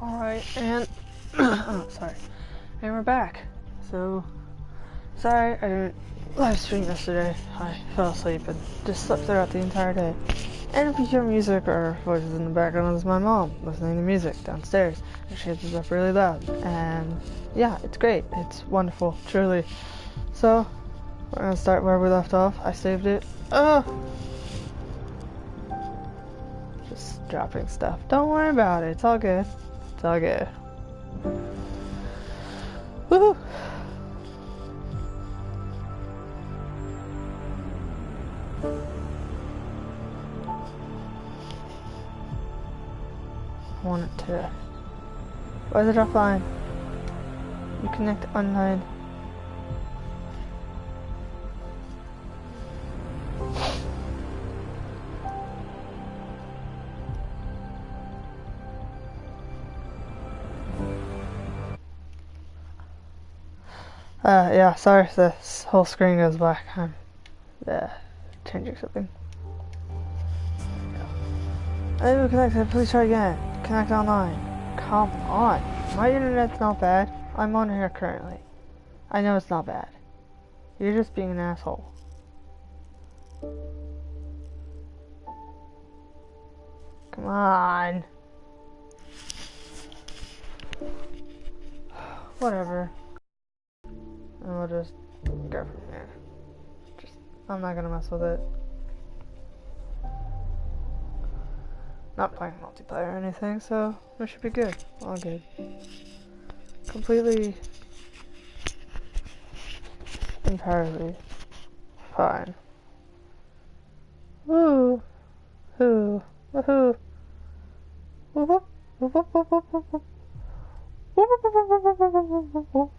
Alright, and oh, sorry. And we're back. So sorry I didn't live stream yesterday. I fell asleep and just slept throughout the entire day. And if you hear music or voices in the background, it's my mom listening to music downstairs. And she has this up really loud. And yeah, it's great. It's wonderful, truly. So we're gonna start where we left off. I saved it. Just dropping stuff. Don't worry about it. It's all good. It's all good. Woohoo! I want it to... Why is it offline? You connect online. Yeah, sorry if this whole screen goes black. I'm changing something. Unable to connect, please try again. Connect online. Come on. My internet's not bad. I'm on here currently. I know it's not bad. You're just being an asshole. Come on. Whatever. And we'll just go from there. I'm not gonna mess with it. Not playing multiplayer or anything, so we should be good. All good. Completely, entirely fine. Woo! Hoo! Woohoo! Whoop whoop! Whoop whoop whoop whoop whoop whoop! Whoop whoop whoop whoop whoop whoop whoop whoop!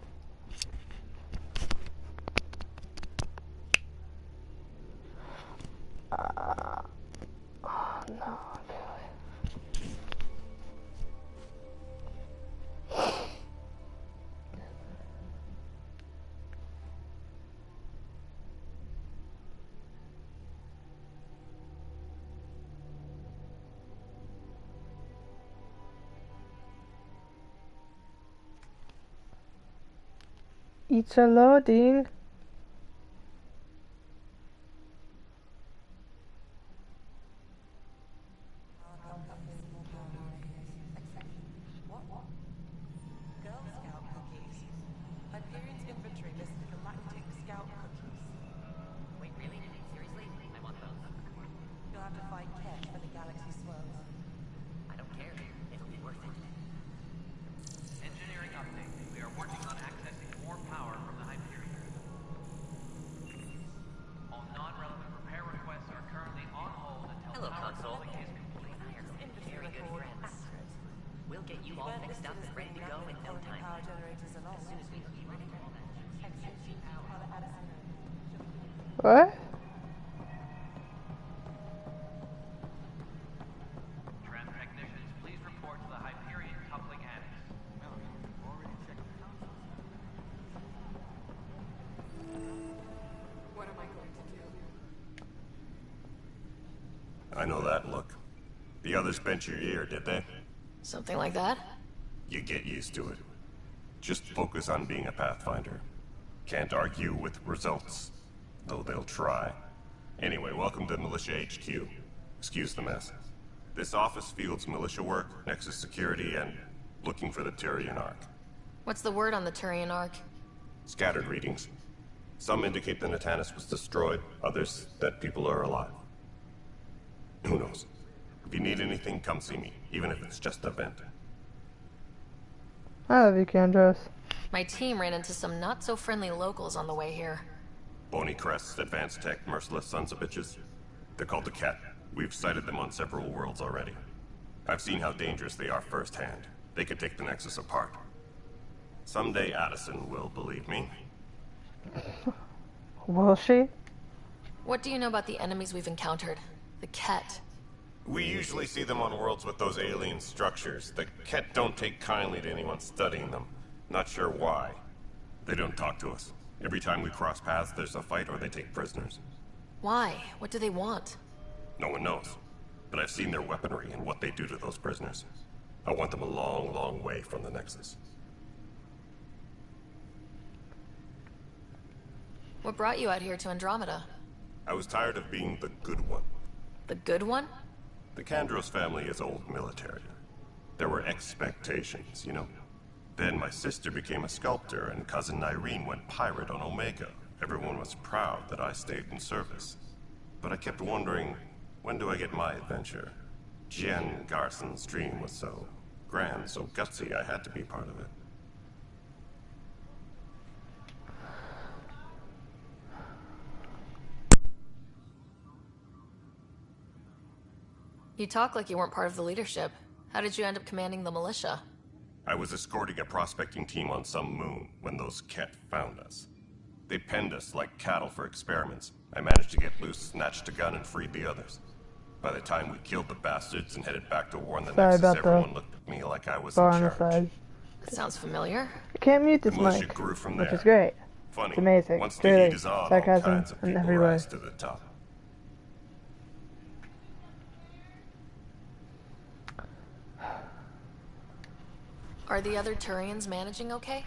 Oh no, it's a loading. What? Tram technicians, please report to the Hyperion coupling annex. What am I going to do? I know that look. The others bent your ear, did they? Something like that? You get used to it. Just focus on being a Pathfinder. Can't argue with results, though they'll try. Anyway, welcome to Militia HQ. Excuse the mess. This office fields militia work, Nexus security, and looking for the Turian Ark. What's the word on the Turian Ark? Scattered readings. Some indicate the Natanus was destroyed, others that people are alive. Who knows? If you need anything, come see me, even if it's just a vent. I love you, Kandros. My team ran into some not-so-friendly locals on the way here. Bony crests, advanced tech, merciless sons of bitches. They're called the Ket. We've sighted them on several worlds already. I've seen how dangerous they are firsthand. They could take the Nexus apart. Someday Addison will believe me. Will she? What do you know about the enemies we've encountered? The Ket. We usually see them on worlds with those alien structures. The Ket don't take kindly to anyone studying them. Not sure why. They don't talk to us. Every time we cross paths, there's a fight or they take prisoners. Why? What do they want? No one knows. But I've seen their weaponry and what they do to those prisoners. I want them a long, long way from the Nexus. What brought you out here to Andromeda? I was tired of being the good one. The good one? The Kandros family is old military. There were expectations, you know? Then my sister became a sculptor and cousin Irene went pirate on Omega. Everyone was proud that I stayed in service. But I kept wondering, when do I get my adventure? Jen Garson's dream was so grand, so gutsy, I had to be part of it. You talk like you weren't part of the leadership. How did you end up commanding the militia? I was escorting a prospecting team on some moon when those Ket found us. They penned us like cattle for experiments. I managed to get loose, snatched a gun, and freed the others. By the time we killed the bastards and headed back to warn the Nexus, everyone looked at me like I was in charge. Sounds familiar. You can't mute this The militia mic, grew from which there. is great. Funny, It's amazing. once the Clearly, heat is on, all sarcasm kinds of in people every way. rise to the top. Are the other Turians managing okay?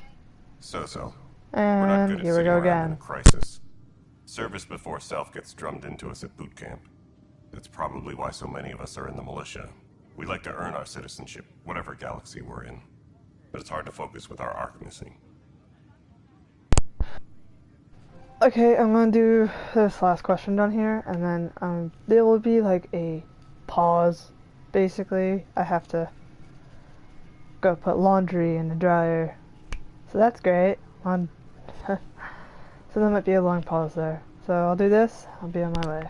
So. We're not And good at here we sitting go around in a again. crisis. Service before self gets drummed into us at boot camp. That's probably why so many of us are in the militia. We like to earn our citizenship, whatever galaxy we're in. But it's hard to focus with our arc missing. Okay, I'm gonna do this last question down here, and then there will be like a pause. Basically, I have to go put laundry in the dryer, so that's great. So there might be a long pause there. So I'll do this. I'll be on my way.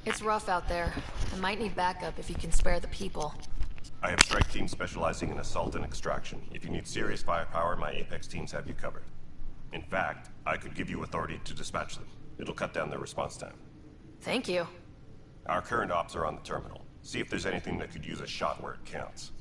It's rough out there. I might need backup if you can spare the people. I have strike teams specializing in assault and extraction. If you need serious firepower, my Apex teams have you covered. In fact, I could give you authority to dispatch them. It'll cut down their response time. Thank you. Our current ops are on the terminal. See if there's anything that could use a shot where it counts.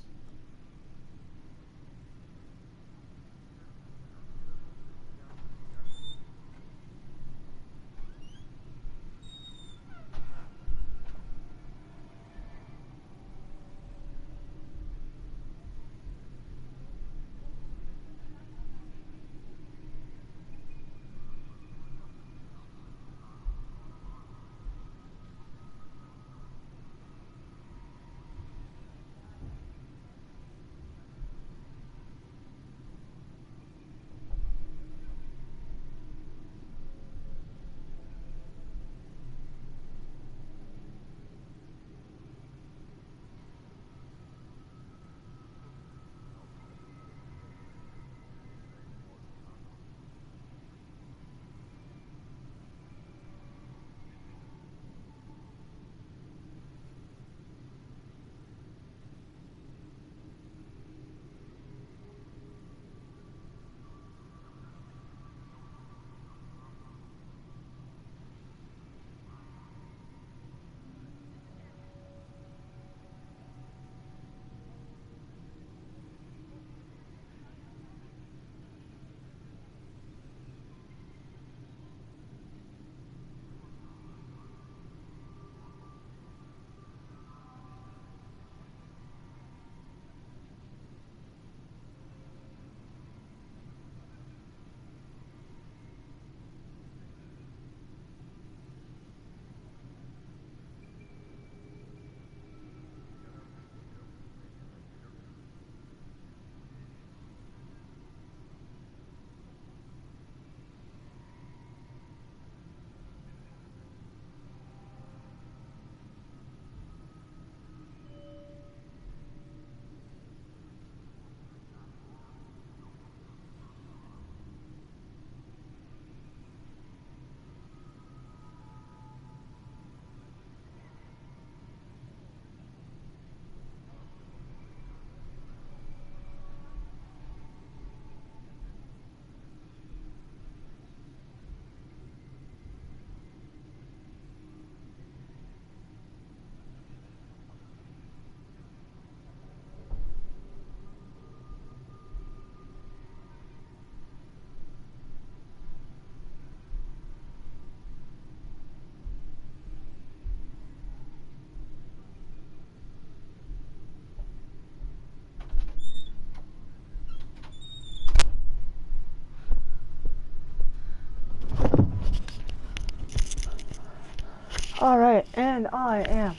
Alright, and I am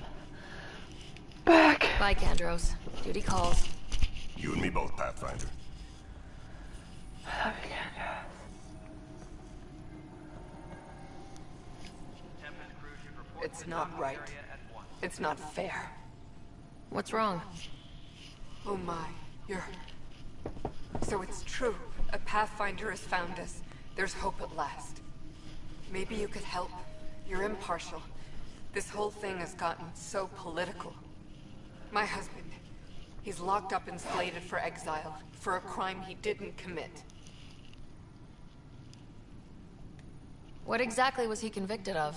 back. Bye, Kandros. Duty calls. You and me both, Pathfinder. Tempest crew should report It's to the not docking right. area at once. It's not fair. What's wrong? Oh my, you're... So it's true. A Pathfinder has found us. There's hope at last. Maybe you could help. You're impartial. This whole thing has gotten so political. My husband, he's locked up and slated for exile for a crime he didn't commit. What exactly was he convicted of?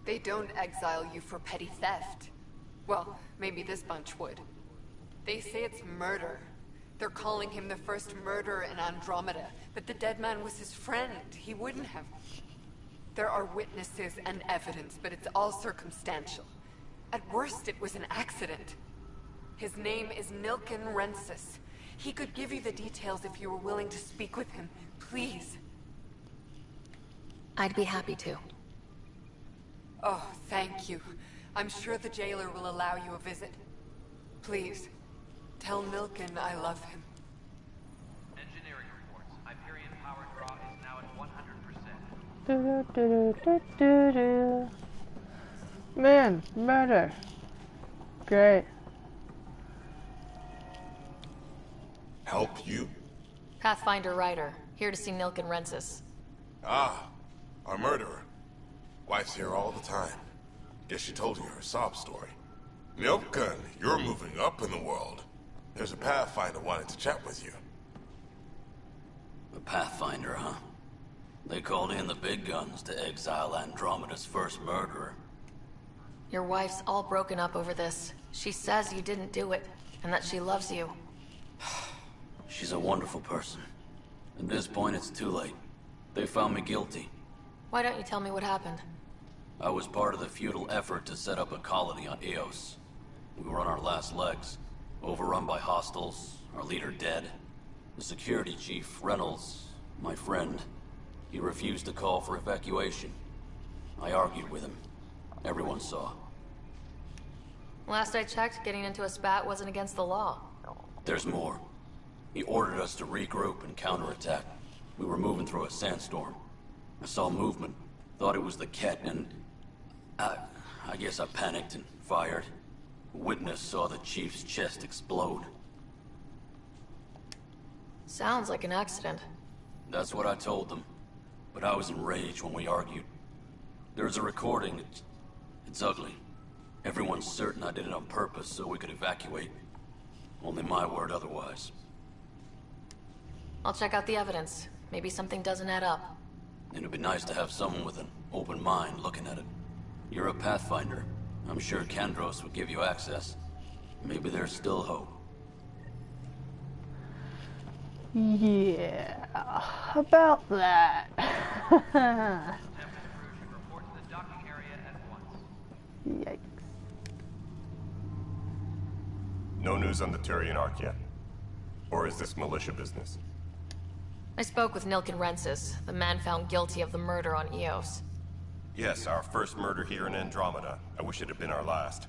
They don't exile you for petty theft. Well, maybe this bunch would. They say it's murder. They're calling him the first murderer in Andromeda, but the dead man was his friend. He wouldn't have. There are witnesses and evidence, but it's all circumstantial. At worst, it was an accident. His name is Nilken Rensis. He could give you the details if you were willing to speak with him. Please. I'd be happy to. Oh, thank you. I'm sure the jailer will allow you a visit. Please, tell Nilken I love him. Engineering reports. Hyperion power draw is now at 100%. Do-do-do-do-do-do. Man, murder. Great. Help you? Pathfinder Ryder, here to see Nilken Rensis. Ah, our murderer. Wife's here all the time. Guess she told you her sob story. Nilken, you're moving up in the world. There's a Pathfinder wanting to chat with you. A Pathfinder, huh? They called in the big guns to exile Andromeda's first murderer. Your wife's all broken up over this. She says you didn't do it, and that she loves you. She's a wonderful person. At this point, it's too late. They found me guilty. Why don't you tell me what happened? I was part of the futile effort to set up a colony on Eos. We were on our last legs, overrun by hostiles, our leader dead. The security chief, Reynolds, my friend, he refused to call for evacuation. I argued with him. Everyone saw. Last I checked, getting into a spat wasn't against the law. There's more. He ordered us to regroup and counterattack. We were moving through a sandstorm. I saw movement, thought it was the Ket, and... I guess I panicked and fired. A witness saw the chief's chest explode. Sounds like an accident. That's what I told them. But I was enraged when we argued. There's a recording. It's ugly. Everyone's certain I did it on purpose so we could evacuate. Only my word otherwise. I'll check out the evidence. Maybe something doesn't add up. It'd be nice to have someone with an open mind looking at it. You're a Pathfinder. I'm sure Kandros would give you access. Maybe there's still hope. Yeah, about that. Tempest crew should report to the docking area at once. Yikes. No news on the Turian Ark yet? Or is this militia business? I spoke with Nilken Rensis, the man found guilty of the murder on Eos. Yes, our first murder here in Andromeda. I wish it had been our last.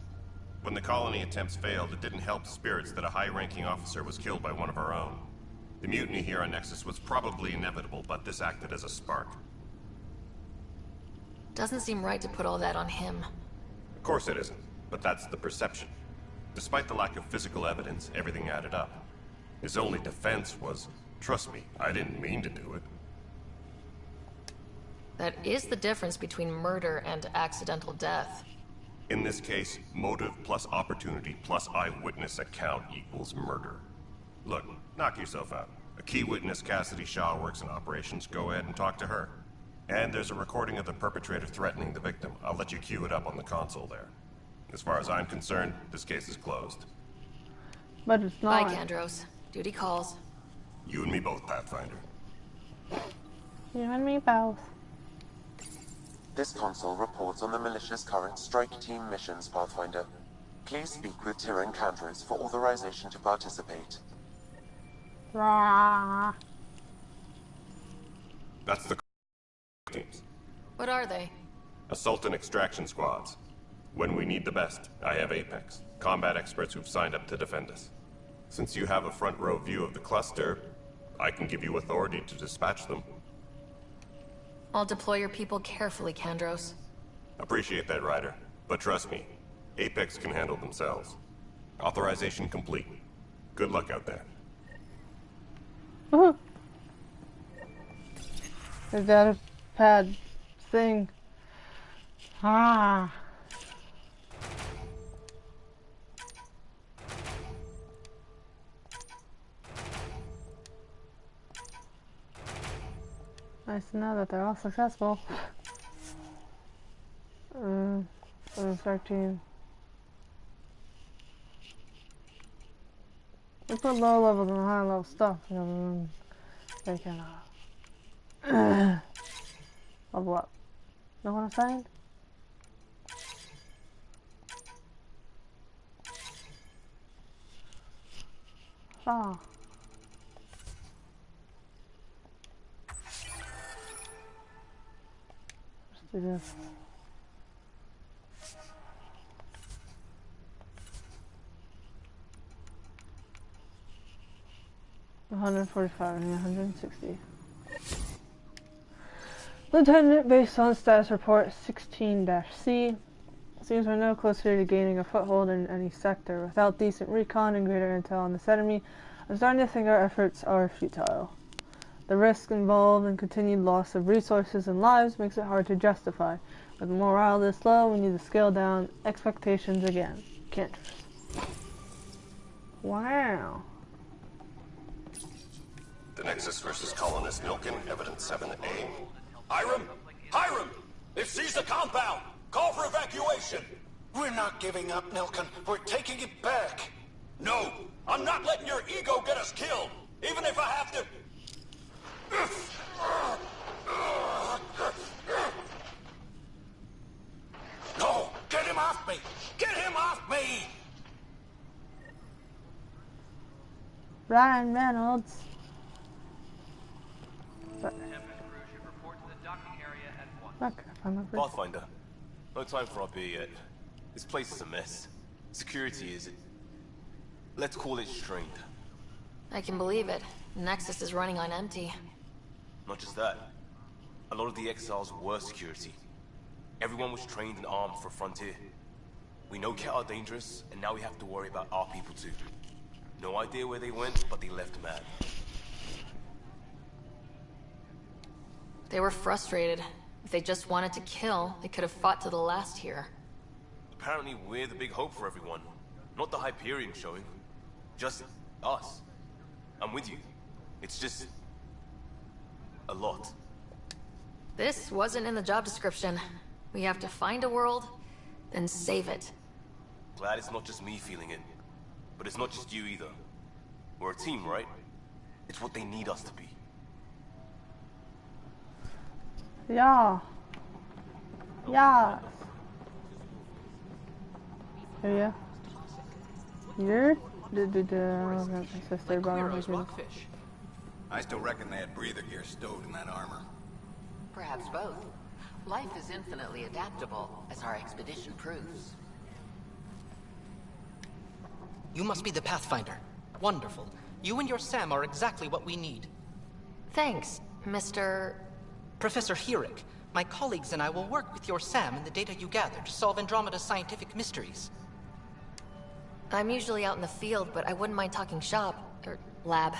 When the colony attempts failed, it didn't help spirits that a high-ranking officer was killed by one of our own. The mutiny here on Nexus was probably inevitable, but this acted as a spark. Doesn't seem right to put all that on him. Of course it isn't, but that's the perception. Despite the lack of physical evidence, everything added up. His only defense was, trust me, I didn't mean to do it. That is the difference between murder and accidental death. In this case, motive plus opportunity plus eyewitness account equals murder. Look, knock yourself out. A key witness, Cassidy Shaw, works in operations. Go ahead and talk to her. And there's a recording of the perpetrator threatening the victim. I'll let you cue it up on the console there. As far as I'm concerned, this case is closed. But it's Bye, not. Kandros. Duty calls. You and me both, Pathfinder. You and me both. This console reports on the militia's current strike team missions, Pathfinder. Please speak with Tyrion Kandros for authorization to participate. Rah. That's the teams. What are they? Assault and extraction squads. When we need the best, I have Apex, combat experts who've signed up to defend us. Since you have a front row view of the cluster, I can give you authority to dispatch them. I'll deploy your people carefully, Kandros. Appreciate that, Ryder. But trust me, Apex can handle themselves. Authorization complete. Good luck out there. Woohoo! The data pad thing. Ah. Nice to know that they're all successful. Start team. We put low level and high level stuff. They can level up. Know what I'm saying? Ah. Let's do this. $145 and $160. Lieutenant, based on status report 16-C, seems we're no closer to gaining a foothold in any sector. Without decent recon and greater intel on this enemy, I'm starting to think our efforts are futile. The risk involved in continued loss of resources and lives makes it hard to justify. With morale this low, we need to scale down expectations again. Can't. Wow. The Nexus versus Colonist Milken, Evidence 7A. Hiram! Hiram! They've seized the compound! Call for evacuation! We're not giving up, Milken. We're taking it back. No! I'm not letting your ego get us killed! Even if I have to... No! Get him off me! Get him off me! Ryan Reynolds. Tempest crew should report to the docking area at once. Look, I'm a Pathfinder, no time for our beer yet. This place is a mess. Security is... let's call it strained. I can believe it. Nexus is running on empty. Not just that. A lot of the exiles were security. Everyone was trained and armed for Frontier. We know Ket are dangerous, and now we have to worry about our people too. No idea where they went, but they left mad. They were frustrated. If they just wanted to kill, they could have fought to the last here. Apparently we're the big hope for everyone. Not the Hyperion showing. Just us. I'm with you. It's just... a lot. This wasn't in the job description. We have to find a world, then save it. Glad it's not just me feeling it. But it's not just you either. We're a team, right? It's what they need us to be. Yeah. Yeah. Yeah. You're my sister brought me rockfish. I still reckon they had breather gear stowed in that armor. Perhaps both. Life is infinitely adaptable, as our expedition proves. You must be the Pathfinder. Wonderful. You and your Sam are exactly what we need. Thanks, Mr... Professor Herrick. My colleagues and I will work with your Sam and the data you gather to solve Andromeda's scientific mysteries. I'm usually out in the field, but I wouldn't mind talking shop, or lab,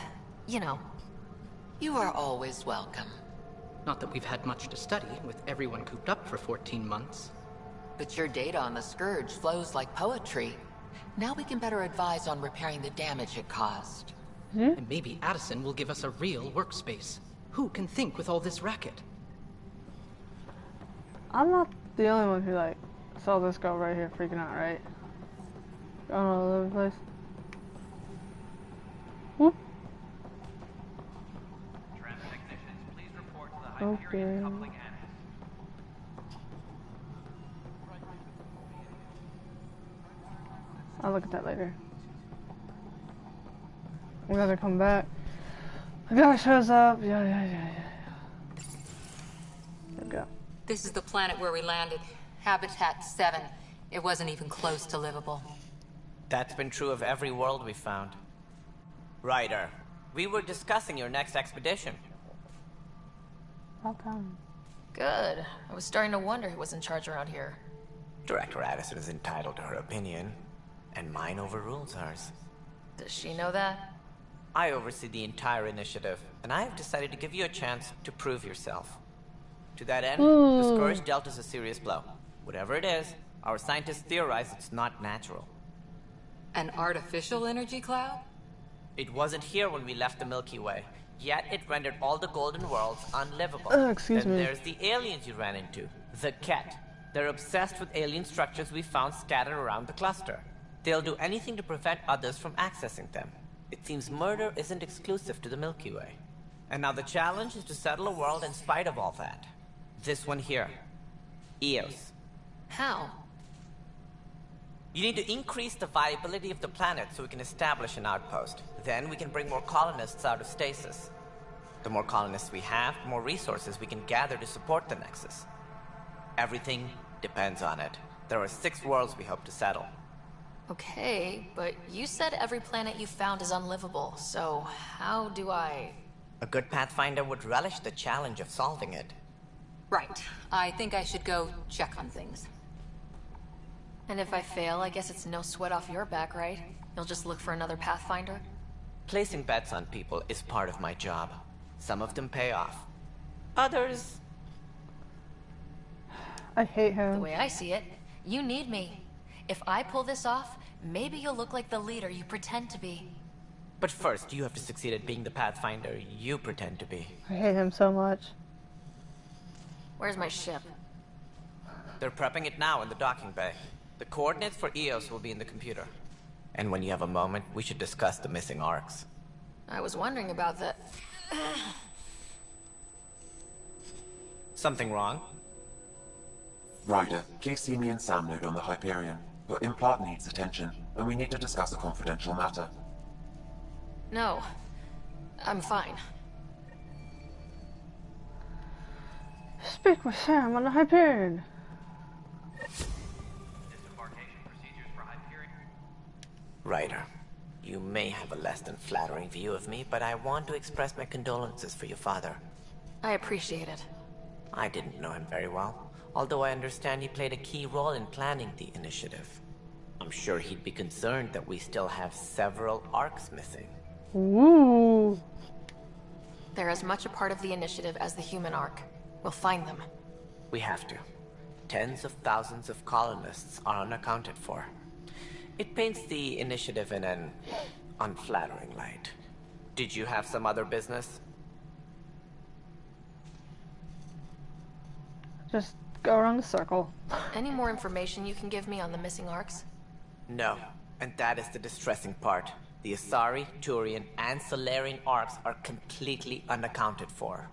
you know. You are always welcome. Not that we've had much to study, with everyone cooped up for 14 months. But your data on the Scourge flows like poetry. Now we can better advise on repairing the damage it caused. And maybe Addison will give us a real workspace. Who can think with all this racket? I'm not the only one who, like, saw this girl right here freaking out, right? Going all over the place. Whoop. Trans technicians, please report to the Hyperion coupling annex. I'll look at that later. We gotta come back. The guy shows up. Yeah. There we go. This is the planet where we landed. Habitat 7. It wasn't even close to livable. That's been true of every world we've found. Ryder, we were discussing your next expedition. About time. Good. I was starting to wonder who was in charge around here. Director Addison is entitled to her opinion, and mine overrules hers. Does she know that? I oversee the entire initiative, and I have decided to give you a chance to prove yourself. To that end, the Scourge dealt us a serious blow. Whatever it is, our scientists theorize it's not natural. An artificial energy cloud? It wasn't here when we left the Milky Way, yet it rendered all the golden worlds unlivable. Excuse then me. There's the aliens you ran into, the Ket. They're obsessed with alien structures we found scattered around the cluster. They'll do anything to prevent others from accessing them. It seems murder isn't exclusive to the Milky Way. And now the challenge is to settle a world in spite of all that. This one here. Eos. How? You need to increase the viability of the planet so we can establish an outpost. Then we can bring more colonists out of stasis. The more colonists we have, the more resources we can gather to support the Nexus. Everything depends on it. There are 6 worlds we hope to settle. Okay, but you said every planet you found is unlivable, so how do I... A good Pathfinder would relish the challenge of solving it. Right. I think I should go check on things. And if I fail, I guess it's no sweat off your back, right? You'll just look for another Pathfinder? Placing bets on people is part of my job. Some of them pay off. Others... I hate him. The way I see it, you need me. If I pull this off, maybe you'll look like the leader you pretend to be. But first, you have to succeed at being the Pathfinder you pretend to be. I hate him so much. Where's my ship? They're prepping it now in the docking bay. The coordinates for Eos will be in the computer. And when you have a moment, we should discuss the missing arcs. I was wondering about that. Something wrong? Ryder, please see me and Sam node on the Hyperion. Your implant needs attention, and we need to discuss a confidential matter. No. I'm fine. Speak with Sam on the Hyperion. Disembarkation procedures for Hyperion. Ryder, you may have a less than flattering view of me, but I want to express my condolences for your father. I appreciate it. I didn't know him very well, although I understand he played a key role in planning the initiative. I'm sure he'd be concerned that we still have several arcs missing. Ooh. They're as much a part of the initiative as the human arc. We'll find them. We have to. Tens of thousands of colonists are unaccounted for. It paints the initiative in an unflattering light. Did you have some other business? Just go around the circle. Any more information you can give me on the missing arcs? No, and that is the distressing part. The Asari, Turian, and Solarian arcs are completely unaccounted for.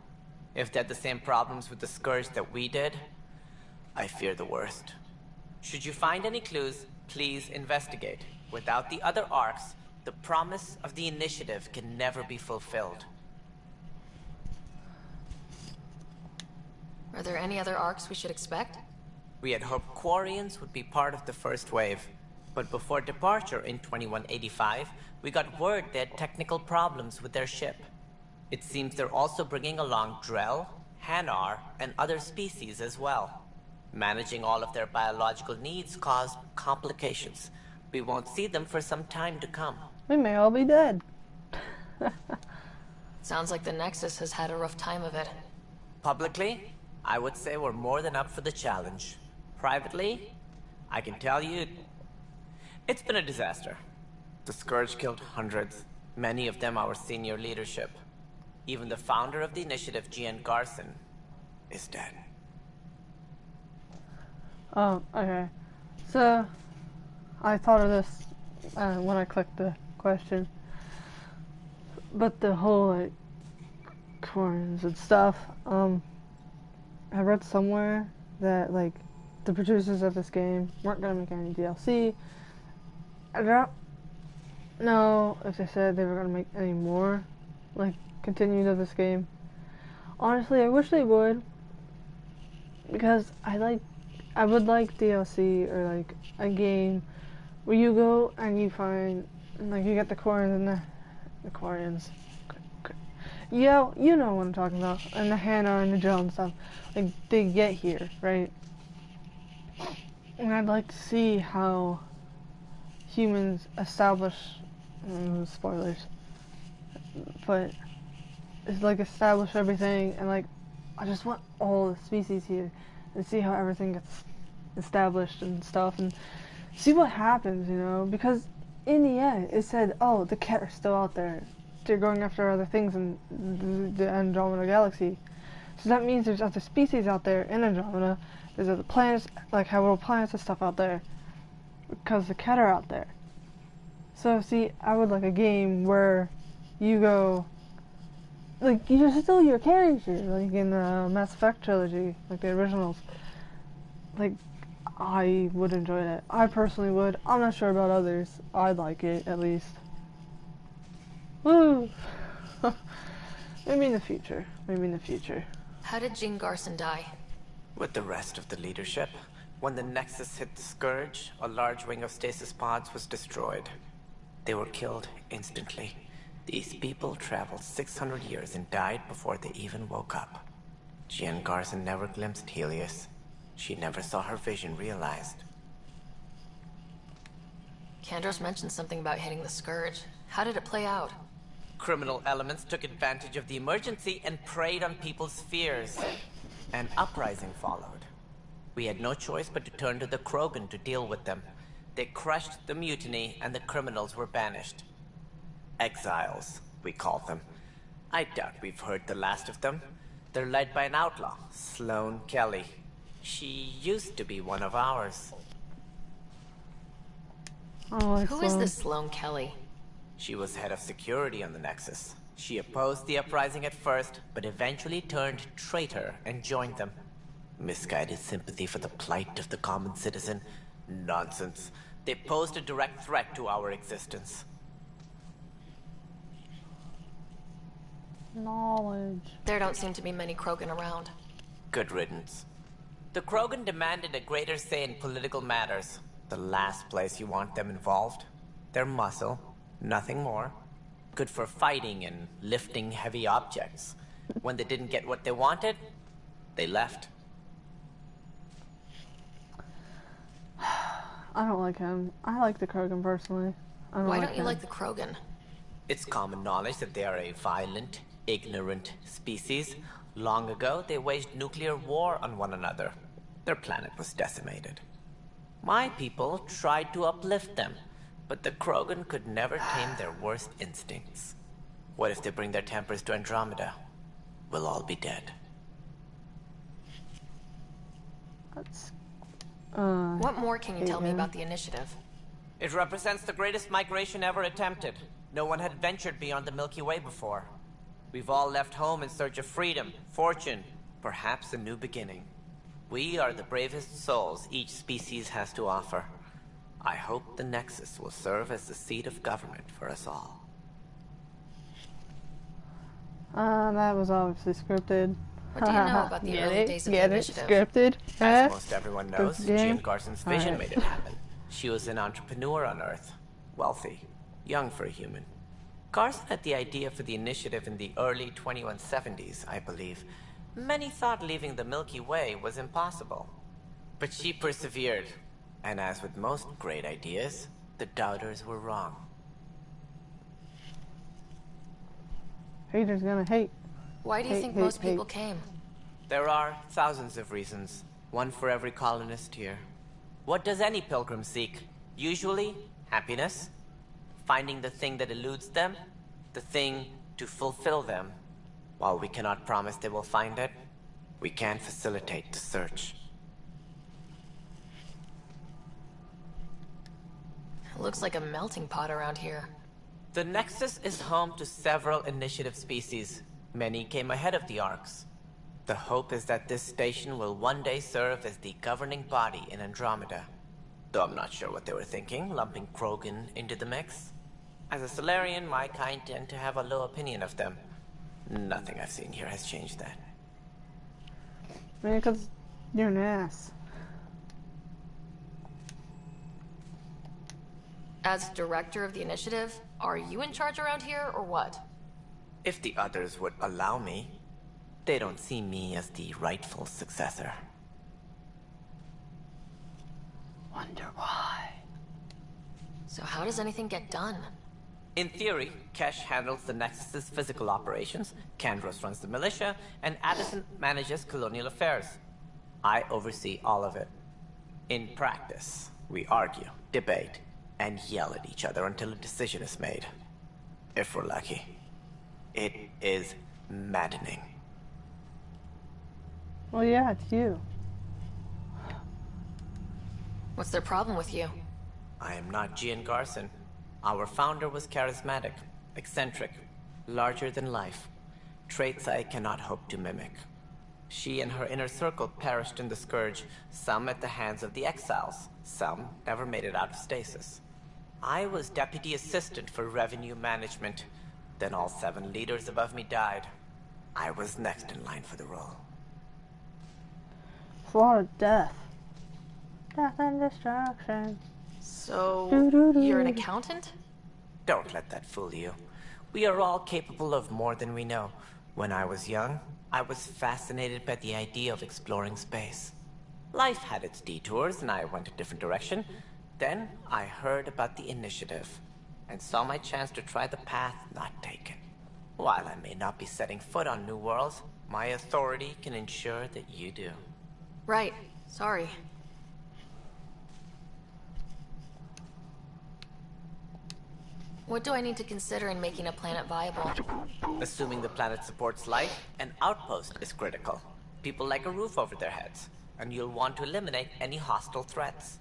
If they had the same problems with the Scourge that we did, I fear the worst. Should you find any clues, please investigate. Without the other arcs, the promise of the initiative can never be fulfilled. Are there any other arcs we should expect? We had hoped Quarians would be part of the first wave, but before departure in 2185, we got word they had technical problems with their ship. It seems they're also bringing along Drell, Hanar, and other species as well. Managing all of their biological needs caused complications. We won't see them for some time to come. We may all be dead. Sounds like the Nexus has had a rough time of it. Publicly, I would say we're more than up for the challenge. Privately, I can tell you, it's been a disaster. The Scourge killed hundreds, many of them our senior leadership. Even the founder of the initiative, Gian Garson, is dead. Oh, okay. So, I thought of this when I clicked the question. But the whole, like, coins and stuff, I read somewhere that, like, the producers of this game weren't going to make any DLC. I don't know if they said they were going to make any more, like, continued of this game. Honestly, I wish they would. because I would like DLC or like a game where you go and you find, like, you get the Quarians and the Quarians. Yeah, you know what I'm talking about. And the Hannah and the Jill and stuff. Like, they get here, right? And I'd like to see how humans establish, spoilers, but it's like establish everything, and like, I just want all the species here and see how everything gets established and stuff, and see what happens, you know, because in the end, it said, oh, the Ket are still out there. They're going after other things in the Andromeda galaxy. So that means there's other species out there in Andromeda. There's other planets, like habitable planets and stuff out there. Because the Ket are out there. So, see, I would like a game where you go, like, you're still your character, like in the Mass Effect trilogy, like the originals. Like, I would enjoy that. I personally would. I'm not sure about others. I'd like it, at least. Woo! Maybe in the future. Maybe in the future. How did Jean Garson die? With the rest of the leadership, when the Nexus hit the Scourge, a large wing of stasis pods was destroyed. They were killed instantly. These people traveled 600 years and died before they even woke up. Jean Garson never glimpsed Helios. She never saw her vision realized. Kandros mentioned something about hitting the Scourge. How did it play out? Criminal elements took advantage of the emergency and preyed on people's fears. An uprising followed. We had no choice but to turn to the Krogan to deal with them. They crushed the mutiny and the criminals were banished. Exiles, we call them. I doubt we've heard the last of them. They're led by an outlaw, Sloane Kelly. She used to be one of ours. Oh, Who is this Sloane Kelly? She was head of security on the Nexus. She opposed the uprising at first, but eventually turned traitor and joined them. Misguided sympathy for the plight of the common citizen? Nonsense. They posed a direct threat to our existence. Knowledge. There don't seem to be many Krogan around. Good riddance. The Krogan demanded a greater say in political matters. The last place you want them involved. Their muscle. Nothing more. Good for fighting and lifting heavy objects. When they didn't get what they wanted, they left. I don't like him. I like the Krogan personally. Why don't you like the Krogan? It's common knowledge that they are a violent, ignorant species. Long ago, they waged nuclear war on one another. Their planet was decimated. My people tried to uplift them, but the Krogan could never tame their worst instincts. What if they bring their tempers to Andromeda? We'll all be dead. That's, what more can you tell me about the initiative? It represents the greatest migration ever attempted. No one had ventured beyond the Milky Way before. We've all left home in search of freedom, fortune, perhaps a new beginning. We are the bravest souls each species has to offer. I hope the Nexus will serve as the seat of government for us all. That was obviously scripted. What do you know about the early days of the initiative? Scripted? As most everyone knows, This game? Jean Garson's vision made it happen. She was an entrepreneur on Earth. Wealthy. Young for a human. Garson had the idea for the initiative in the early 2170s, I believe. Many thought leaving the Milky Way was impossible. But she persevered. And as with most great ideas, the doubters were wrong. Haters gonna hate. Why do you think most people came? There are thousands of reasons. One for every colonist here. What does any pilgrim seek? Usually, happiness. Finding the thing that eludes them. The thing to fulfill them. While we cannot promise they will find it, we can facilitate the search. It looks like a melting pot around here. The Nexus is home to several initiative species. Many came ahead of the Arks. The hope is that this station will one day serve as the governing body in Andromeda. Though I'm not sure what they were thinking, lumping Krogan into the mix. As a Solarian, my kind tend to have a low opinion of them. Nothing I've seen here has changed that. I mean, because You're an ass. As director of the initiative, are you in charge around here, or what? If the others would allow me, they don't see me as the rightful successor. Wonder why. So how does anything get done? In theory, Kesh handles the Nexus's physical operations, Kandros runs the militia, and Addison manages colonial affairs. I oversee all of it. In practice, we argue, debate, and yell at each other until a decision is made. If we're lucky. It is maddening. Well, yeah, it's you. What's their problem with you? I am not Gian Garson. Our founder was charismatic, eccentric, larger than life. Traits I cannot hope to mimic. She and her inner circle perished in the Scourge, some at the hands of the Exiles, some never made it out of stasis. I was deputy assistant for revenue management. Then all 7 leaders above me died. I was next in line for the role. It's a lot of death. Death and destruction. So, you're an accountant? Don't let that fool you. We are all capable of more than we know. When I was young, I was fascinated by the idea of exploring space. Life had its detours and I went a different direction. Then I heard about the initiative and saw my chance to try the path not taken. While I may not be setting foot on new worlds, my authority can ensure that you do. Right. Sorry. What do I need to consider in making a planet viable? Assuming the planet supports life, an outpost is critical. People like a roof over their heads, and you'll want to eliminate any hostile threats.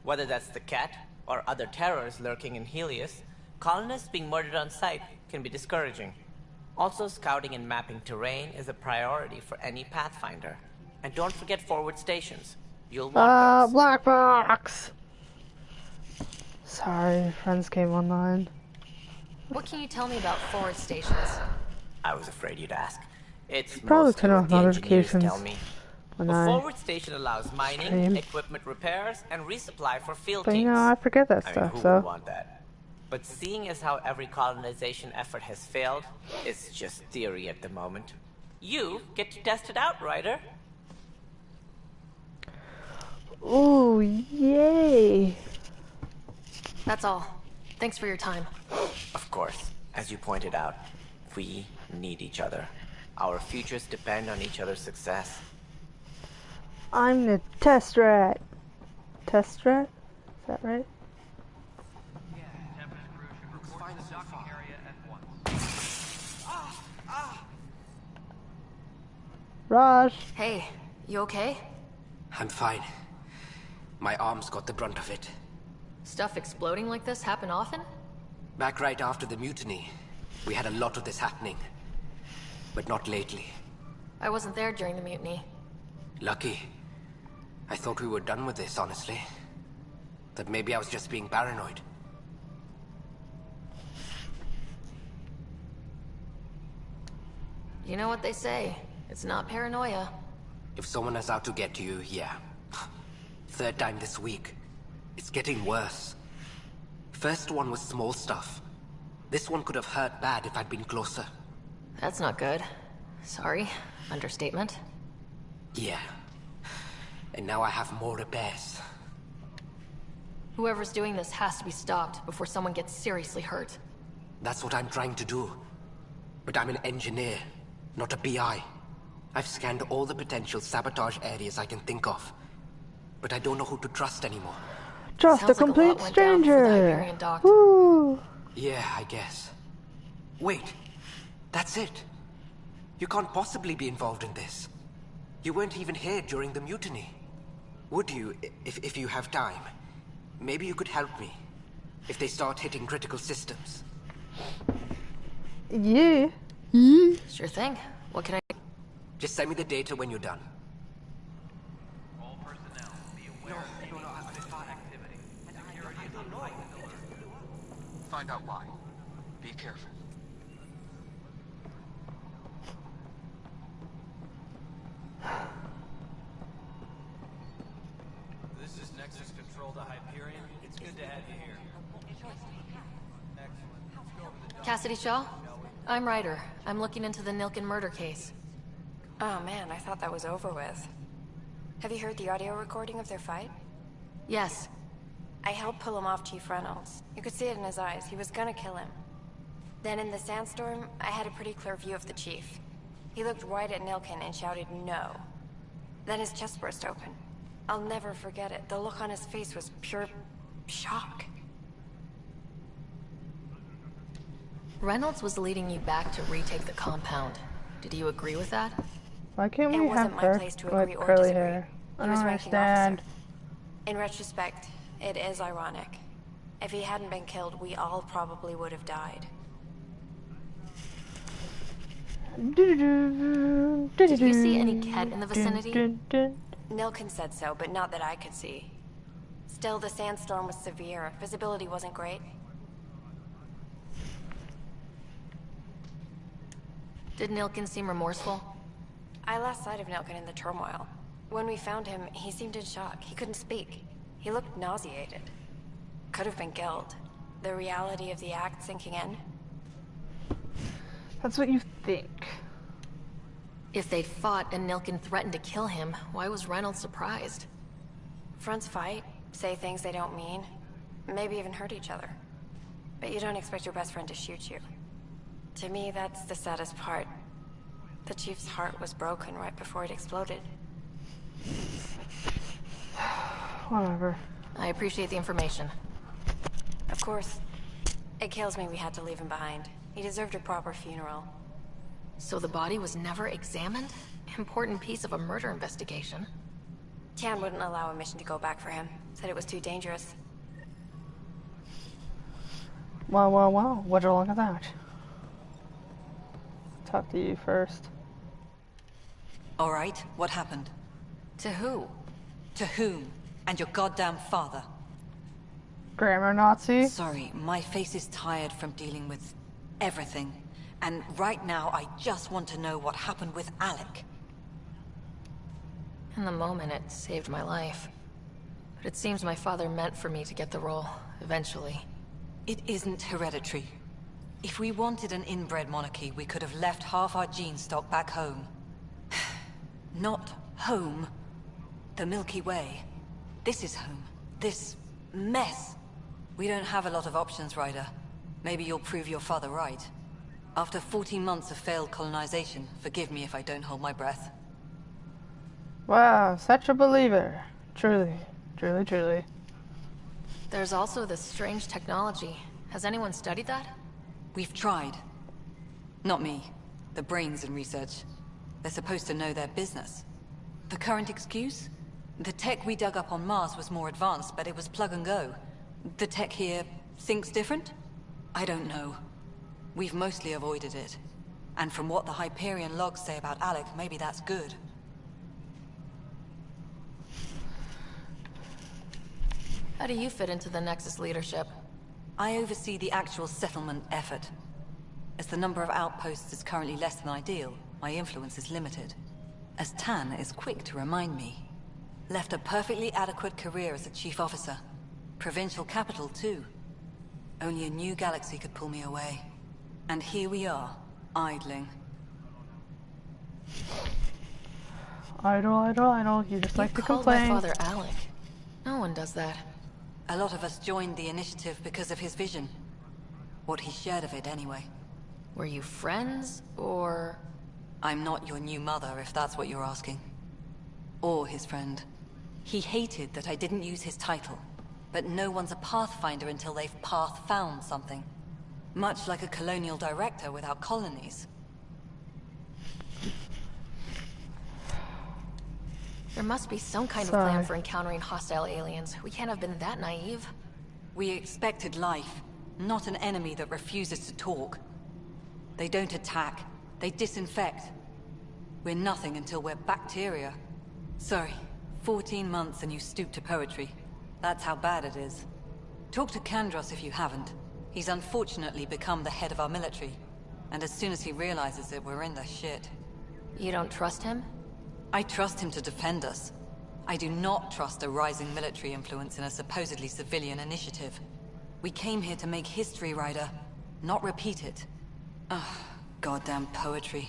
Whether that's the cat, or other terrors lurking in Helios, colonists being murdered on sight can be discouraging. Also, scouting and mapping terrain is a priority for any Pathfinder. And don't forget forward stations. You'll want those. Black box! Sorry, friends came online. What can you tell me about forward stations? I was afraid you'd ask. It's Probably turn off what the engineers notifications tell me. when A I forward station allows mining, stream. equipment repairs, and resupply for field But teams. you know, I forget that I mean, stuff, who so. would want that? But seeing as how every colonization effort has failed, it's just theory at the moment. You get to test it out, Ryder. Ooh, yay! That's all. Thanks for your time. Of course, as you pointed out, we need each other. Our futures depend on each other's success. I'm the test rat. Test rat? Is that right? Raj. Hey, you okay? I'm fine. My arms got the brunt of it. Stuff exploding like this happen often? Back right after the mutiny, we had a lot of this happening. But not lately. I wasn't there during the mutiny. Lucky. I thought we were done with this, honestly. That maybe I was just being paranoid. You know what they say. It's not paranoia. If someone is out to get you, yeah. 3rd time this week. It's getting worse. First one was small stuff. This one could have hurt bad if I'd been closer. That's not good. Sorry. Understatement. Yeah. And now I have more repairs. Whoever's doing this has to be stopped before someone gets seriously hurt. That's what I'm trying to do. But I'm an engineer, not a PI. I've scanned all the potential sabotage areas I can think of. But I don't know who to trust anymore. Trust a complete stranger. Woo. Yeah, I guess. Wait. That's it. You can't possibly be involved in this. You weren't even here during the mutiny. Would you, if you have time? Maybe you could help me. If they start hitting critical systems. Yeah. Sure thing. What can I... Just send me the data when you're done. All personnel, be aware of any suspicious activity. Security is on high alert. Find out why. Be careful. Cassidy Shaw? I'm Ryder. I'm looking into the Nilken murder case. Oh man, I thought that was over with. Have you heard the audio recording of their fight? Yes. I helped pull him off Chief Reynolds. You could see it in his eyes. He was gonna kill him. Then in the sandstorm, I had a pretty clear view of the Chief. He looked right at Nilken and shouted no. Then his chest burst open. I'll never forget it. The look on his face was pure shock. Reynolds was leading you back to retake the compound. Did you agree with that? Why can't we It have wasn't my place to agree or curly disagree. hair? I He don't was ranking understand. officer. In retrospect, it is ironic. If he hadn't been killed, we all probably would have died. Did you see any Ket in the vicinity? Nilken said so, but not that I could see. Still, the sandstorm was severe. Visibility wasn't great. Did Nilken seem remorseful? I lost sight of Nilken in the turmoil. When we found him, he seemed in shock. He couldn't speak. He looked nauseated. Could have been guilt. The reality of the act sinking in. That's what you think. If they'd fought and Nilken threatened to kill him, why was Reynolds surprised? Fronts fight, say things they don't mean, maybe even hurt each other. But you don't expect your best friend to shoot you. To me, that's the saddest part. The Chief's heart was broken right before it exploded. Whatever. I appreciate the information. Of course. It kills me we had to leave him behind. He deserved a proper funeral. So the body was never examined? Important piece of a murder investigation. Tian wouldn't allow a mission to go back for him. Said it was too dangerous. Well, would you look at that? Talk to you first. All right, what happened? To who? To whom? And your goddamn father. Grammar Nazi? Sorry, my face is tired from dealing with everything. And right now, I just want to know what happened with Alec. In the moment, it saved my life. But it seems my father meant for me to get the role, eventually. It isn't hereditary. If we wanted an inbred monarchy, we could have left half our gene stock back home. Not home. The Milky Way. This is home. This mess. We don't have a lot of options, Ryder. Maybe you'll prove your father right. After 14 months of failed colonization, forgive me if I don't hold my breath. Wow, such a believer. Truly, truly, truly. There's also this strange technology. Has anyone studied that? We've tried. Not me. The brains in research. They're supposed to know their business. The current excuse? The tech we dug up on Mars was more advanced, but it was plug and go. The tech here thinks different? I don't know. We've mostly avoided it. And from what the Hyperion logs say about Alec, maybe that's good. How do you fit into the Nexus leadership? I oversee the actual settlement effort. As the number of outposts is currently less than ideal, my influence is limited. As Tan is quick to remind me. Left a perfectly adequate career as a chief officer. Provincial capital, too. Only a new galaxy could pull me away. And here we are, idling. Idle. You just like to complain. You called my father Alec. No one does that. A lot of us joined the initiative because of his vision. What he shared of it, anyway. Were you friends, or...? I'm not your new mother, if that's what you're asking. Or his friend. He hated that I didn't use his title. But no one's a Pathfinder until they've path-found something. Much like a colonial director without colonies. There must be some kind of plan for encountering hostile aliens. We can't have been that naive. We expected life, not an enemy that refuses to talk. They don't attack, they disinfect. We're nothing until we're bacteria. Sorry, 14 months and you stoop to poetry. That's how bad it is. Talk to Kandros if you haven't. He's unfortunately become the head of our military. And as soon as he realizes it, we're in the shit. You don't trust him? I trust him to defend us. I do not trust a rising military influence in a supposedly civilian initiative. We came here to make history, Ryder, not repeat it. Ugh, goddamn poetry.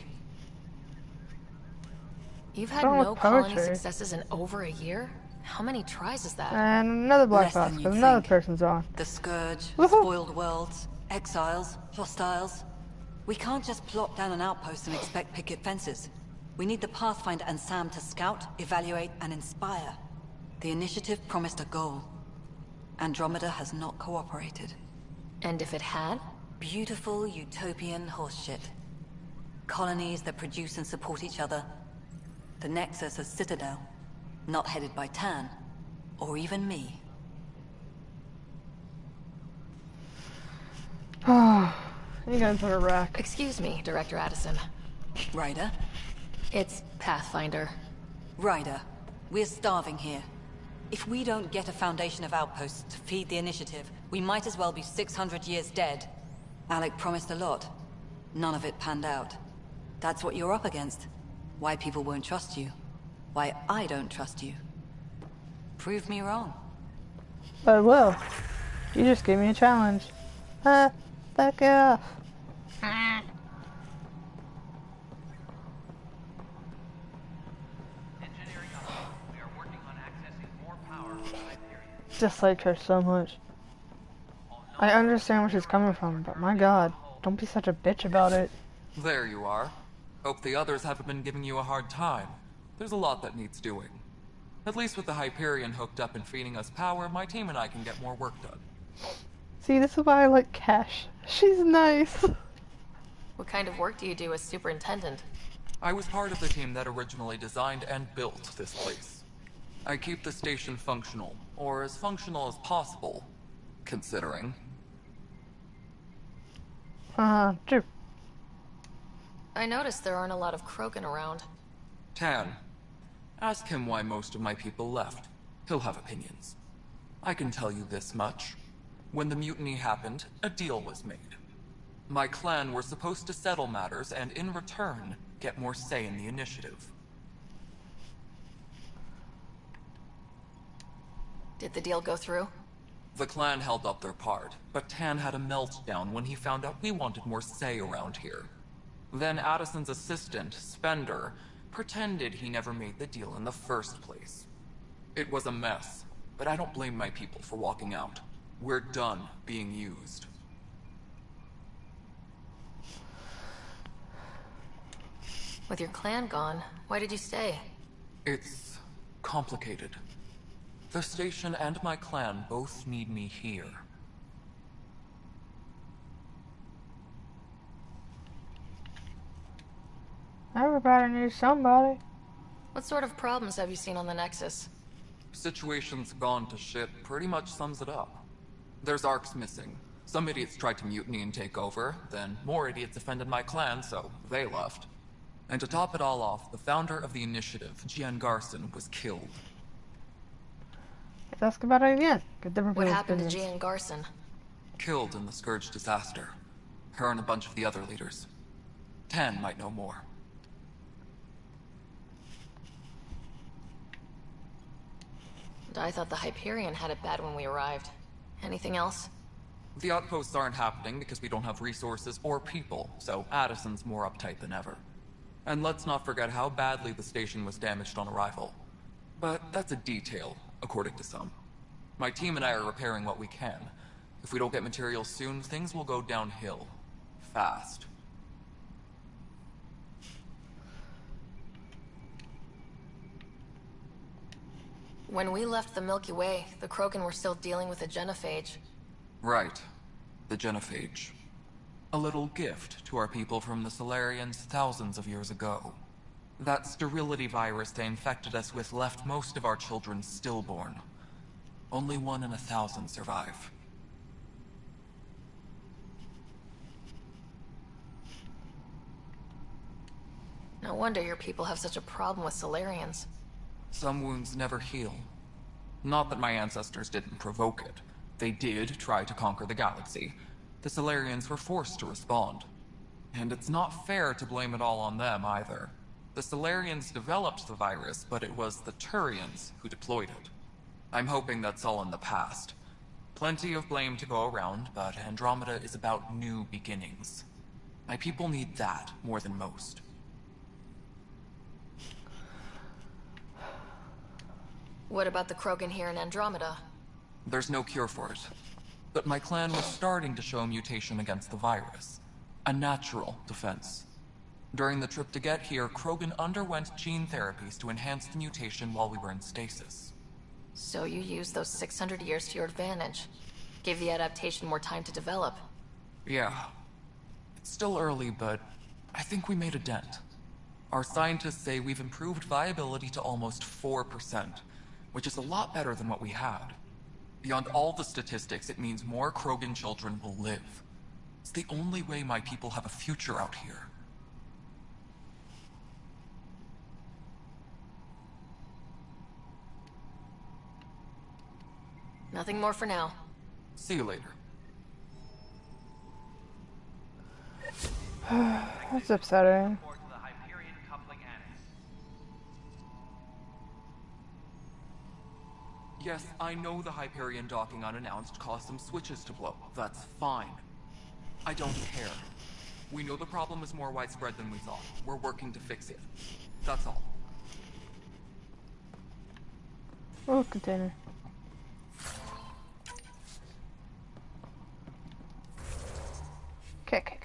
You've had Wrong with no colony poetry? successes in over a year? How many tries is that? And another black Less box, than you because another think. person's on. The Scourge, Woohoo! spoiled worlds, exiles, hostiles. We can't just plop down an outpost and expect picket fences. We need the Pathfinder and Sam to scout, evaluate, and inspire. The initiative promised a goal. Andromeda has not cooperated. And if it had? Beautiful utopian horseshit. Colonies that produce and support each other. The Nexus a citadel, not headed by Tan, or even me. You guys are a wreck. Excuse me, Director Addison. Ryder? It's Pathfinder. Ryder, we're starving here. If we don't get a foundation of outposts to feed the initiative, we might as well be 600 years dead. Alec promised a lot. None of it panned out. That's what you're up against. Why people won't trust you. Why I don't trust you. Prove me wrong. But I will. You just gave me a challenge. Back off. Dislike her so much. I understand where she's coming from, but my god, don't be such a bitch about it. There you are. Hope the others haven't been giving you a hard time. There's a lot that needs doing. At least with the Hyperion hooked up and feeding us power, my team and I can get more work done. See, this is why I like Cash. She's nice. What kind of work do you do as superintendent? I was part of the team that originally designed and built this place. I keep the station functional, or as functional as possible, considering. True. I noticed there aren't a lot of Krogan around. Tan. Ask him why most of my people left. He'll have opinions. I can tell you this much. When the mutiny happened, a deal was made. My clan were supposed to settle matters and, in return, get more say in the initiative. Did the deal go through? The clan held up their part, but Tan had a meltdown when he found out we wanted more say around here. Then Addison's assistant, Spender, pretended he never made the deal in the first place. It was a mess, but I don't blame my people for walking out. We're done being used. With your clan gone, why did you stay? It's complicated. The station and my clan both need me here. Everybody needs somebody. What sort of problems have you seen on the Nexus? Situation's gone to shit pretty much sums it up. There's arcs missing. Some idiots tried to mutiny and take over, then more idiots offended my clan, so they left. And to top it all off, the founder of the initiative, Gian Garson, was killed. Let's ask about it again. Get different What people's happened to opinions. Gian Garson? Killed in the Scourge disaster. Her and a bunch of the other leaders. Tan might know more. And I thought the Hyperion had it bad when we arrived. Anything else? The outposts aren't happening because we don't have resources or people, so Addison's more uptight than ever. And let's not forget how badly the station was damaged on arrival. But that's a detail, according to some. My team and I are repairing what we can. If we don't get materials soon, things will go downhill. Fast. When we left the Milky Way, the Krogan were still dealing with the genophage. Right. The genophage. A little gift to our people from the Solarians thousands of years ago. That sterility virus they infected us with left most of our children stillborn. Only 1 in 1,000 survive. No wonder your people have such a problem with Solarians. Some wounds never heal. Not that my ancestors didn't provoke it. They did try to conquer the galaxy. The Solarians were forced to respond. And it's not fair to blame it all on them, either. The The Solarians developed the virus, but it was the Turians who deployed it. I'm hoping that's all in the past. Plenty of blame to go around, but Andromeda is about new beginnings. My people need that more than most. What about the Krogan here in Andromeda? There's no cure for it. But my clan was starting to show mutation against the virus. A natural defense. During the trip to get here, Krogan underwent gene therapies to enhance the mutation while we were in stasis. So you used those 600 years to your advantage. Gave the adaptation more time to develop. Yeah. It's still early, but I think we made a dent. Our scientists say we've improved viability to almost 4%, which is a lot better than what we had. Beyond all the statistics, it means more Krogan children will live. It's the only way my people have a future out here. Nothing more for now. See you later. That's upsetting. Yes, I know the Hyperion docking unannounced caused some switches to blow. That's fine. I don't care. We know the problem is more widespread than we thought. We're working to fix it. That's all. Oh, container. Okay.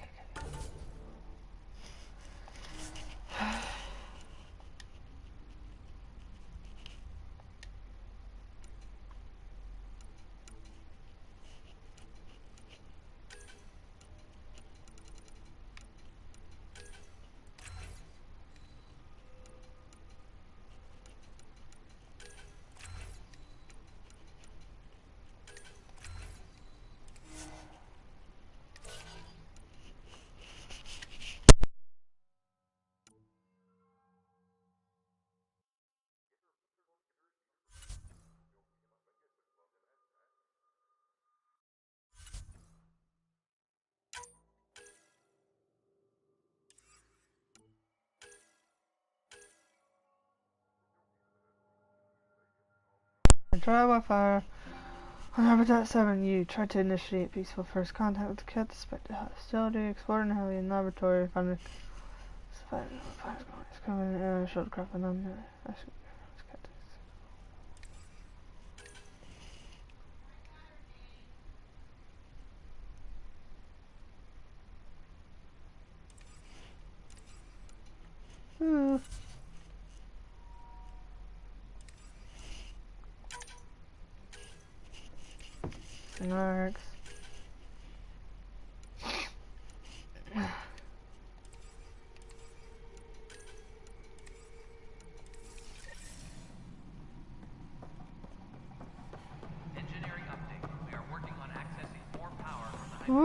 Try Wi-Fi on Habitat 7. You tried to initiate peaceful first contact with the kit, despite the hostility, exploring an alien laboratory, found a coming shuttlecraft and Narcs. Engineering update. We are working on accessing more power from the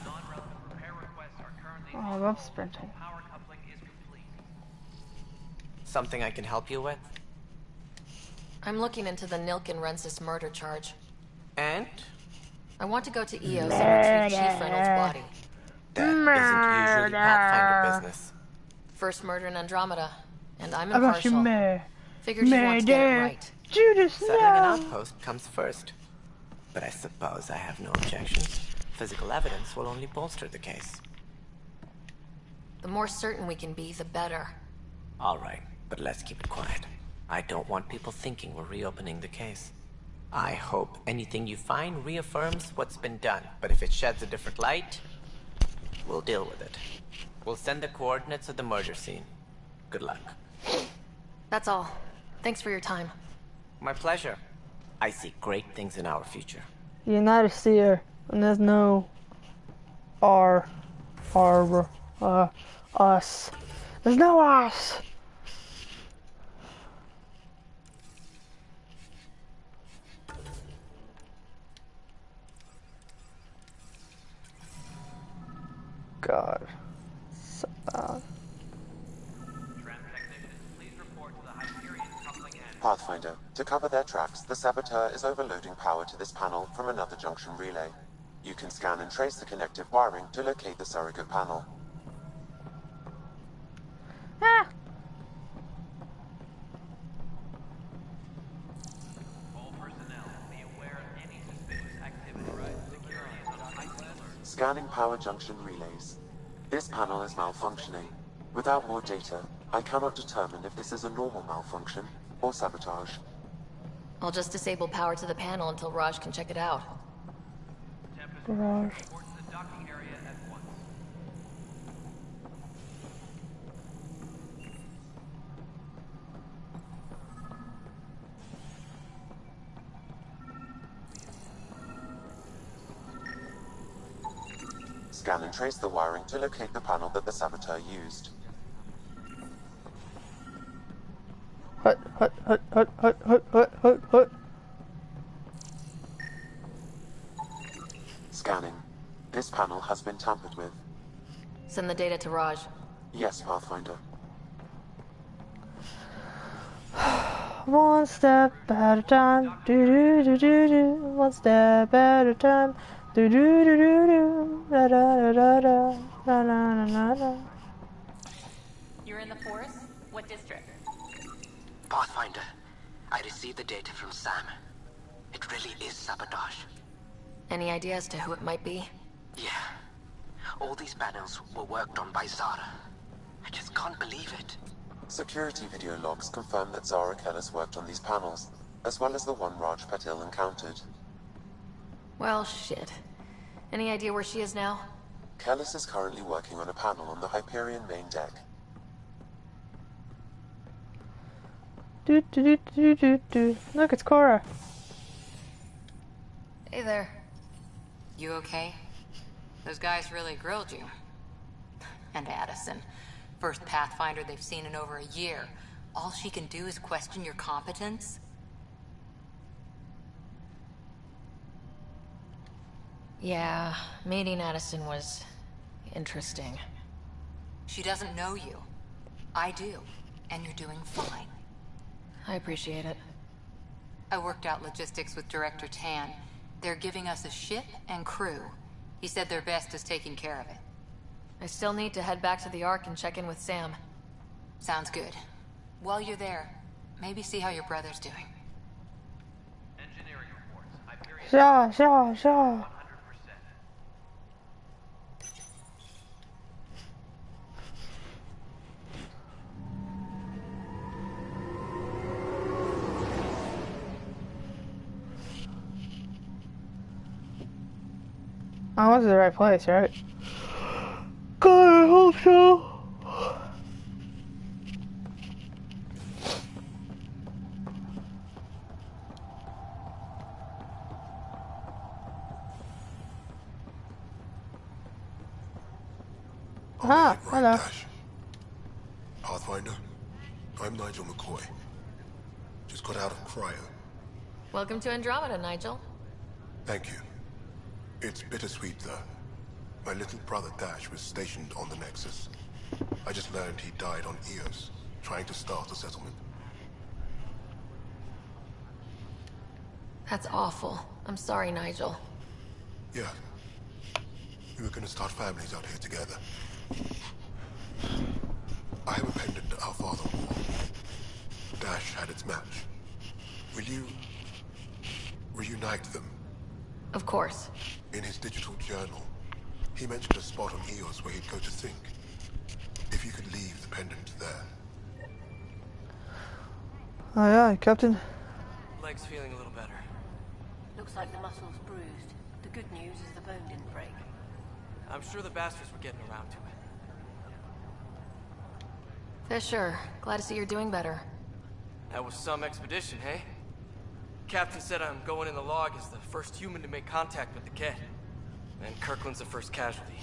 non-relevant repair requests are currently I love sprinting. power coupling is complete. Something I can help you with? I'm looking into the Nilk and Rensis murder charge. And? I want to go to EOS and retrieve Chief Reynolds' body. That isn't usually Pathfinder business. First murder in Andromeda, and I'm I got you, impartial. Figured you want to get it right. Judas, Settling an outpost comes first. But I suppose I have no objections. Physical evidence will only bolster the case. The more certain we can be, the better. All right, but let's keep it quiet. I don't want people thinking we're reopening the case. I hope anything you find reaffirms what's been done, but if it sheds a different light, we'll deal with it. We'll send the coordinates of the murder scene. Good luck. That's all. Thanks for your time. My pleasure. I see great things in our future. You're not a seer, and there's no us. There's no us. God, so bad. Pathfinder, to cover their tracks, the Saboteur is overloading power to this panel from another junction relay. You can scan and trace the connective wiring to locate the surrogate panel. Scanning power junction relays. This panel is malfunctioning. Without more data, I cannot determine if this is a normal malfunction or sabotage. I'll just disable power to the panel until Raj can check it out. Raj. Scan and trace the wiring to locate the panel that the saboteur used. Hut. Scanning. This panel has been tampered with. Send the data to Raj. Yes, Pathfinder. One step at a time. Do. One step at a time. Do. Da da da da da. You're in the forest? What district? Pathfinder, I received the data from Sam. It really is sabotage. Any idea as to who it might be? Yeah. All these panels were worked on by Zara. I just can't believe it. Security video logs confirm that Zara Kellis worked on these panels, as well as the one Raj Patil encountered. Well, shit. Any idea where she is now? Kellis is currently working on a panel on the Hyperion main deck. Do. Look, it's Cora. Hey there. You okay? Those guys really grilled you. And Addison. First Pathfinder they've seen in over a year. All she can do is question your competence? Yeah, meeting Addison was interesting. She doesn't know you. I do. And you're doing fine. I appreciate it. I worked out logistics with Director Tan. They're giving us a ship and crew. He said their best is taking care of it. I still need to head back to the Ark and check in with Sam. Sounds good. While you're there, maybe see how your brother's doing. Engineering reports. Hyperion. Shaw. 100%. I was in the right place, right? God, I hope so. Ah, hello. Dash. Pathfinder, I'm Nigel McCoy. Just got out of cryo. Welcome to Andromeda, Nigel. Thank you. It's bittersweet, though. My little brother Dash was stationed on the Nexus. I just learned he died on Eos, trying to start a settlement. That's awful. I'm sorry, Nigel. Yeah. We were gonna start families out here together. I have a pendant our father wore. Dash had its match. Will you reunite them? Of course. In his digital journal, he mentioned a spot on Eos where he'd go to think. If you could leave the pendant there. Aye, aye, Captain. Leg's feeling a little better. Looks like the muscle's bruised. The good news is the bone didn't break. I'm sure the bastards were getting around to it. Fisher, glad to see you're doing better. That was some expedition, hey? Captain said I'm going in the log as the first human to make contact with the Kett. And Kirkland's the first casualty.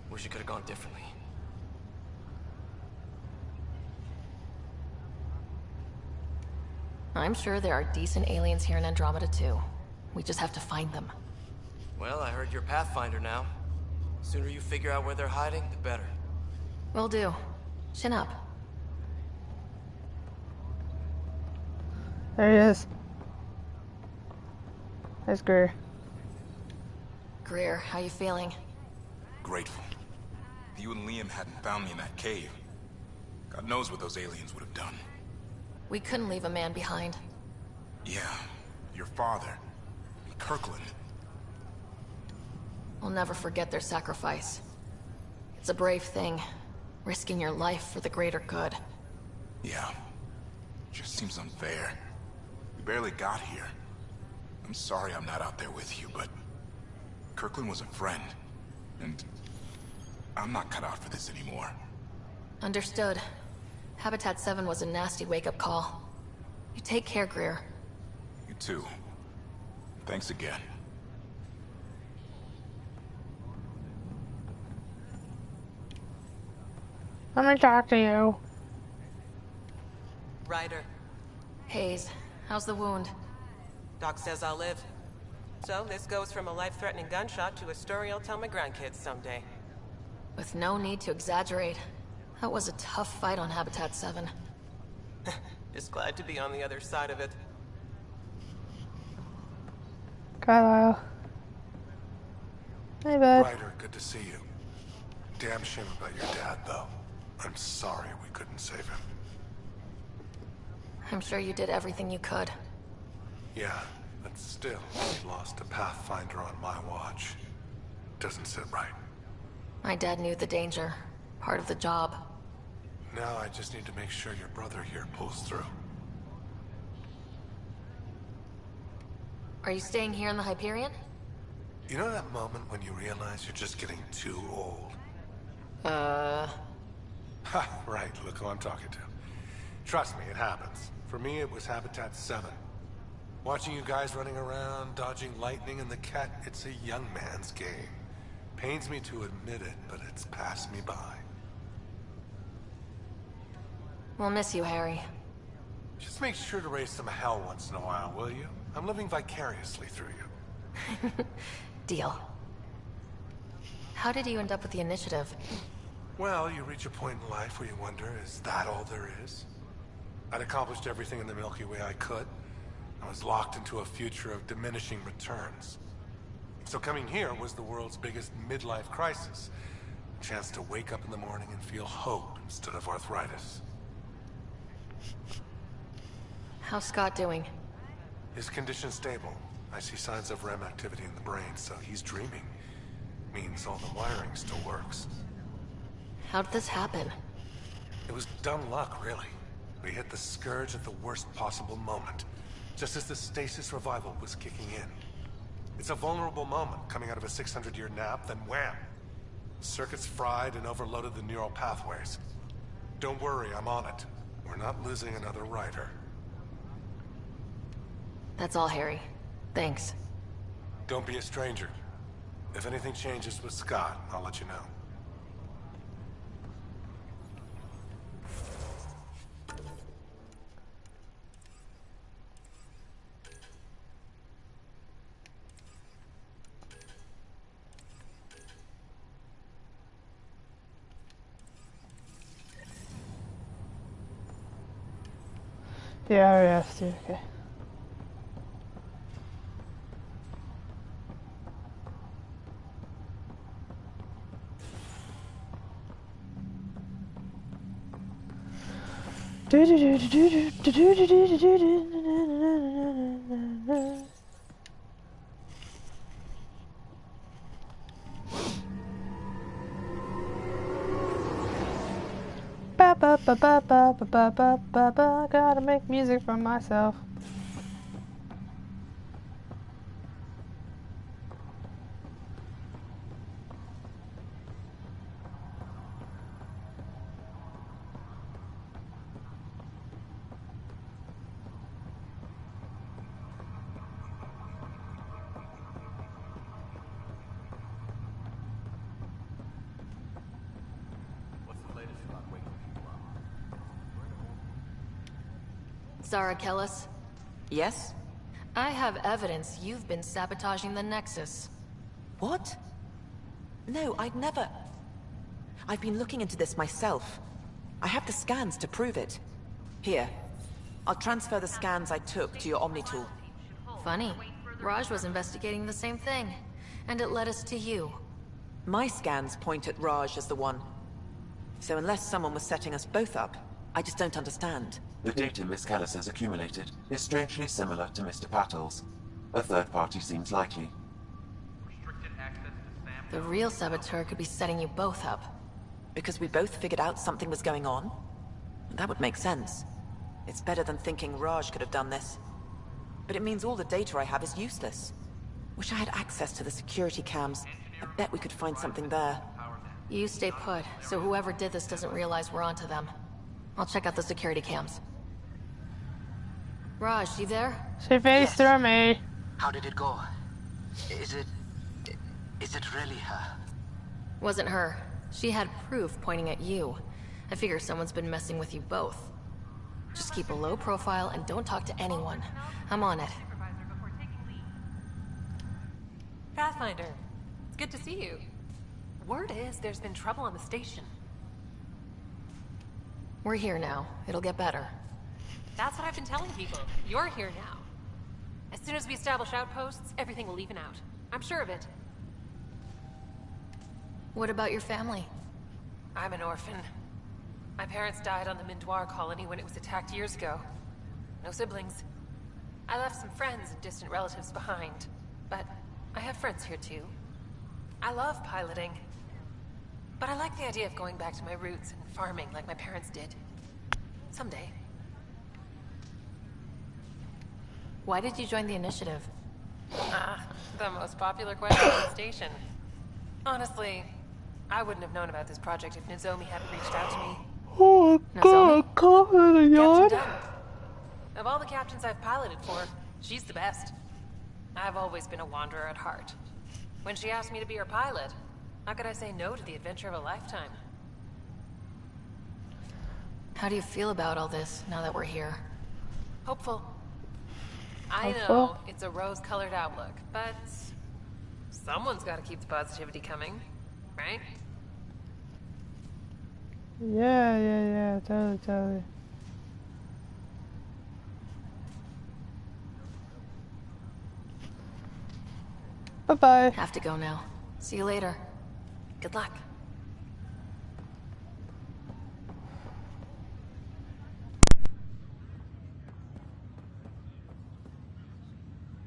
Wish it could have gone differently. I'm sure there are decent aliens here in Andromeda too. We just have to find them. Well, I heard you're Pathfinder now. Sooner you figure out where they're hiding, the better. Will do. Chin up. There he is. There's Greer. Greer, how you feeling? Grateful. If you and Liam hadn't found me in that cave, God knows what those aliens would have done. We couldn't leave a man behind. Yeah, your father, Kirkland. We'll never forget their sacrifice. It's a brave thing, risking your life for the greater good. Yeah. Just seems unfair. We barely got here. I'm sorry I'm not out there with you, but Kirkland was a friend, and I'm not cut out for this anymore. Understood. Habitat 7 was a nasty wake-up call. You take care, Greer. You too. Thanks again. Let me talk to you. Ryder. Hayes, how's the wound? Doc says I'll live. So this goes from a life-threatening gunshot to a story I'll tell my grandkids someday. With no need to exaggerate. That was a tough fight on Habitat 7. Just glad to be on the other side of it. Carlisle. Hey, bud. Ryder, good to see you. Damn shame about your dad, though. I'm sorry we couldn't save him. I'm sure you did everything you could. Yeah, but still, we lost a Pathfinder on my watch. Doesn't sit right. My dad knew the danger. Part of the job. Now I just need to make sure your brother here pulls through. Are you staying here in the Hyperion? You know that moment when you realize you're just getting too old? Ha, right, look who I'm talking to. Trust me, it happens. For me, it was Habitat 7. Watching you guys running around, dodging lightning and the cat, it's a young man's game. Pains me to admit it, but it's passed me by. We'll miss you, Harry. Just make sure to raise some hell once in a while, will you? I'm living vicariously through you. Deal. How did you end up with the initiative? Well, you reach a point in life where you wonder, is that all there is? I'd accomplished everything in the Milky Way I could. I was locked into a future of diminishing returns. So coming here was the world's biggest midlife crisis. A chance to wake up in the morning and feel hope instead of arthritis. How's Scott doing? His condition's stable. I see signs of REM activity in the brain, so he's dreaming. Means all the wiring still works. How did this happen? It was dumb luck, really. We hit the Scourge at the worst possible moment, just as the stasis revival was kicking in. It's a vulnerable moment, coming out of a 600-year nap, then wham! Circuits fried and overloaded the neural pathways. Don't worry, I'm on it. We're not losing another Ryder. That's all, Harry. Thanks. Don't be a stranger. If anything changes with Scott, I'll let you know. Yeah, I already asked you, okay. Ba ba ba ba ba ba ba ba ba ba. Gotta make music for myself. Zara Kellis? Yes? I have evidence you've been sabotaging the Nexus. What? No, I'd never... I've been looking into this myself. I have the scans to prove it. Here. I'll transfer the scans I took to your Omni tool. Funny. Raj was investigating the same thing, and it led us to you. My scans point at Raj as the one. So unless someone was setting us both up, I just don't understand. The data Miss Callis has accumulated is strangely similar to Mr. Patel's. A third party seems likely. Restricted access to SAM The real saboteur could be setting you both up. Because we both figured out something was going on? That would make sense. It's better than thinking Raj could have done this. But it means all the data I have is useless. Wish I had access to the security cams. I bet we could find something there. You stay put, so whoever did this doesn't realize we're onto them. I'll check out the security cams. Raj, you there? She faced through me. How did it go? Is it really her? Wasn't her. She had proof pointing at you. I figure someone's been messing with you both. Just keep a low profile and don't talk to anyone. I'm on it. Pathfinder, it's good to see you. Word is there's been trouble on the station. We're here now. It'll get better. That's what I've been telling people. You're here now. As soon as we establish outposts, everything will even out. I'm sure of it. What about your family? I'm an orphan. My parents died on the Mindoir colony when it was attacked years ago. No siblings. I left some friends and distant relatives behind, but I have friends here too. I love piloting, but I like the idea of going back to my roots and farming like my parents did. Someday. Why did you join the initiative? The most popular question on the station. Honestly, I wouldn't have known about this project if Nozomi hadn't reached out to me. Oh god, coffee in the yard. Of all the captains I've piloted for, she's the best. I've always been a wanderer at heart. When she asked me to be her pilot, how could I say no to the adventure of a lifetime? How do you feel about all this, now that we're here? Hopeful. I know it's a rose-colored outlook, but someone's got to keep the positivity coming, right? Yeah, totally. Bye-bye. Have to go now. See you later. Good luck.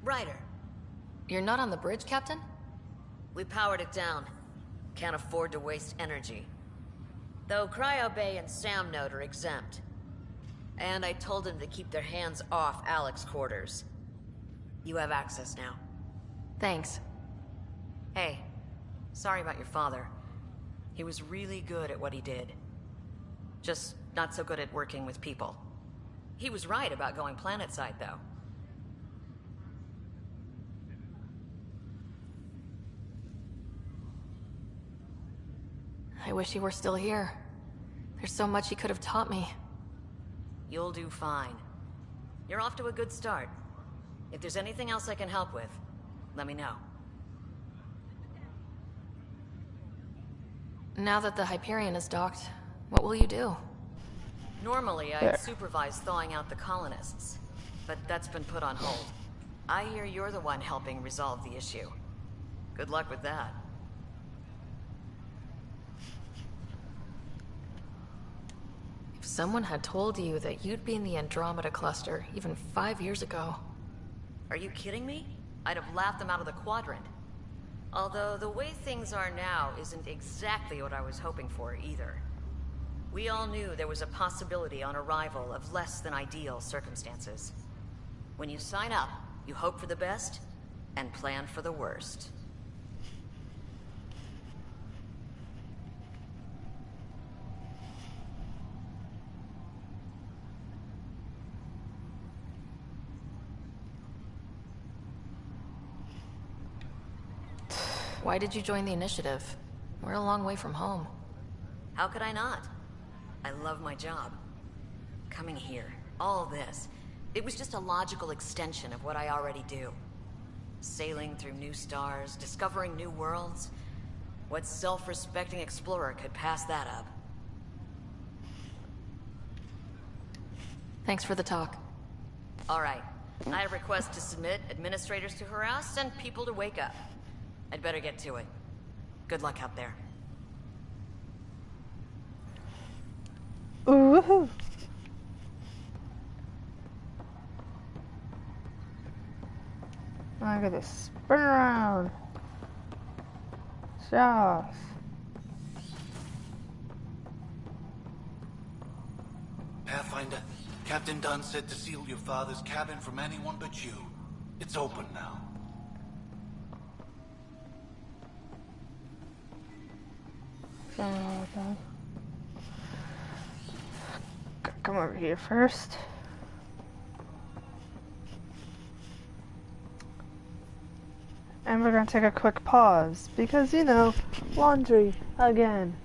Ryder. You're not on the bridge, Captain? We powered it down. Can't afford to waste energy. Though Cryo Bay and Sam Node are exempt. And I told them to keep their hands off Alec's quarters. You have access now. Thanks. Hey, sorry about your father. He was really good at what he did. Just not so good at working with people. He was right about going planetside, though. I wish he were still here. There's so much he could have taught me. You'll do fine. You're off to a good start. If there's anything else I can help with, let me know. Now that the Hyperion is docked, what will you do? Normally, I'd supervise thawing out the colonists, but that's been put on hold. I hear you're the one helping resolve the issue. Good luck with that. If someone had told you that you'd be in the Andromeda cluster even 5 years ago... Are you kidding me? I'd have laughed them out of the quadrant. Although the way things are now isn't exactly what I was hoping for either. We all knew there was a possibility on arrival of less than ideal circumstances. When you sign up, you hope for the best and plan for the worst. Why did you join the initiative? We're a long way from home. How could I not? I love my job. Coming here, all this, it was just a logical extension of what I already do. Sailing through new stars, discovering new worlds. What self-respecting explorer could pass that up? Thanks for the talk. All right. I request to submit administrators to harass and people to wake up. I'd better get to it. Good luck out there. Woohoo! I gotta spin around. Yes. Pathfinder, Captain Dunn said to seal your father's cabin from anyone but you. It's open now. Okay. Come over here first. And we're gonna take a quick pause because, you know, laundry again.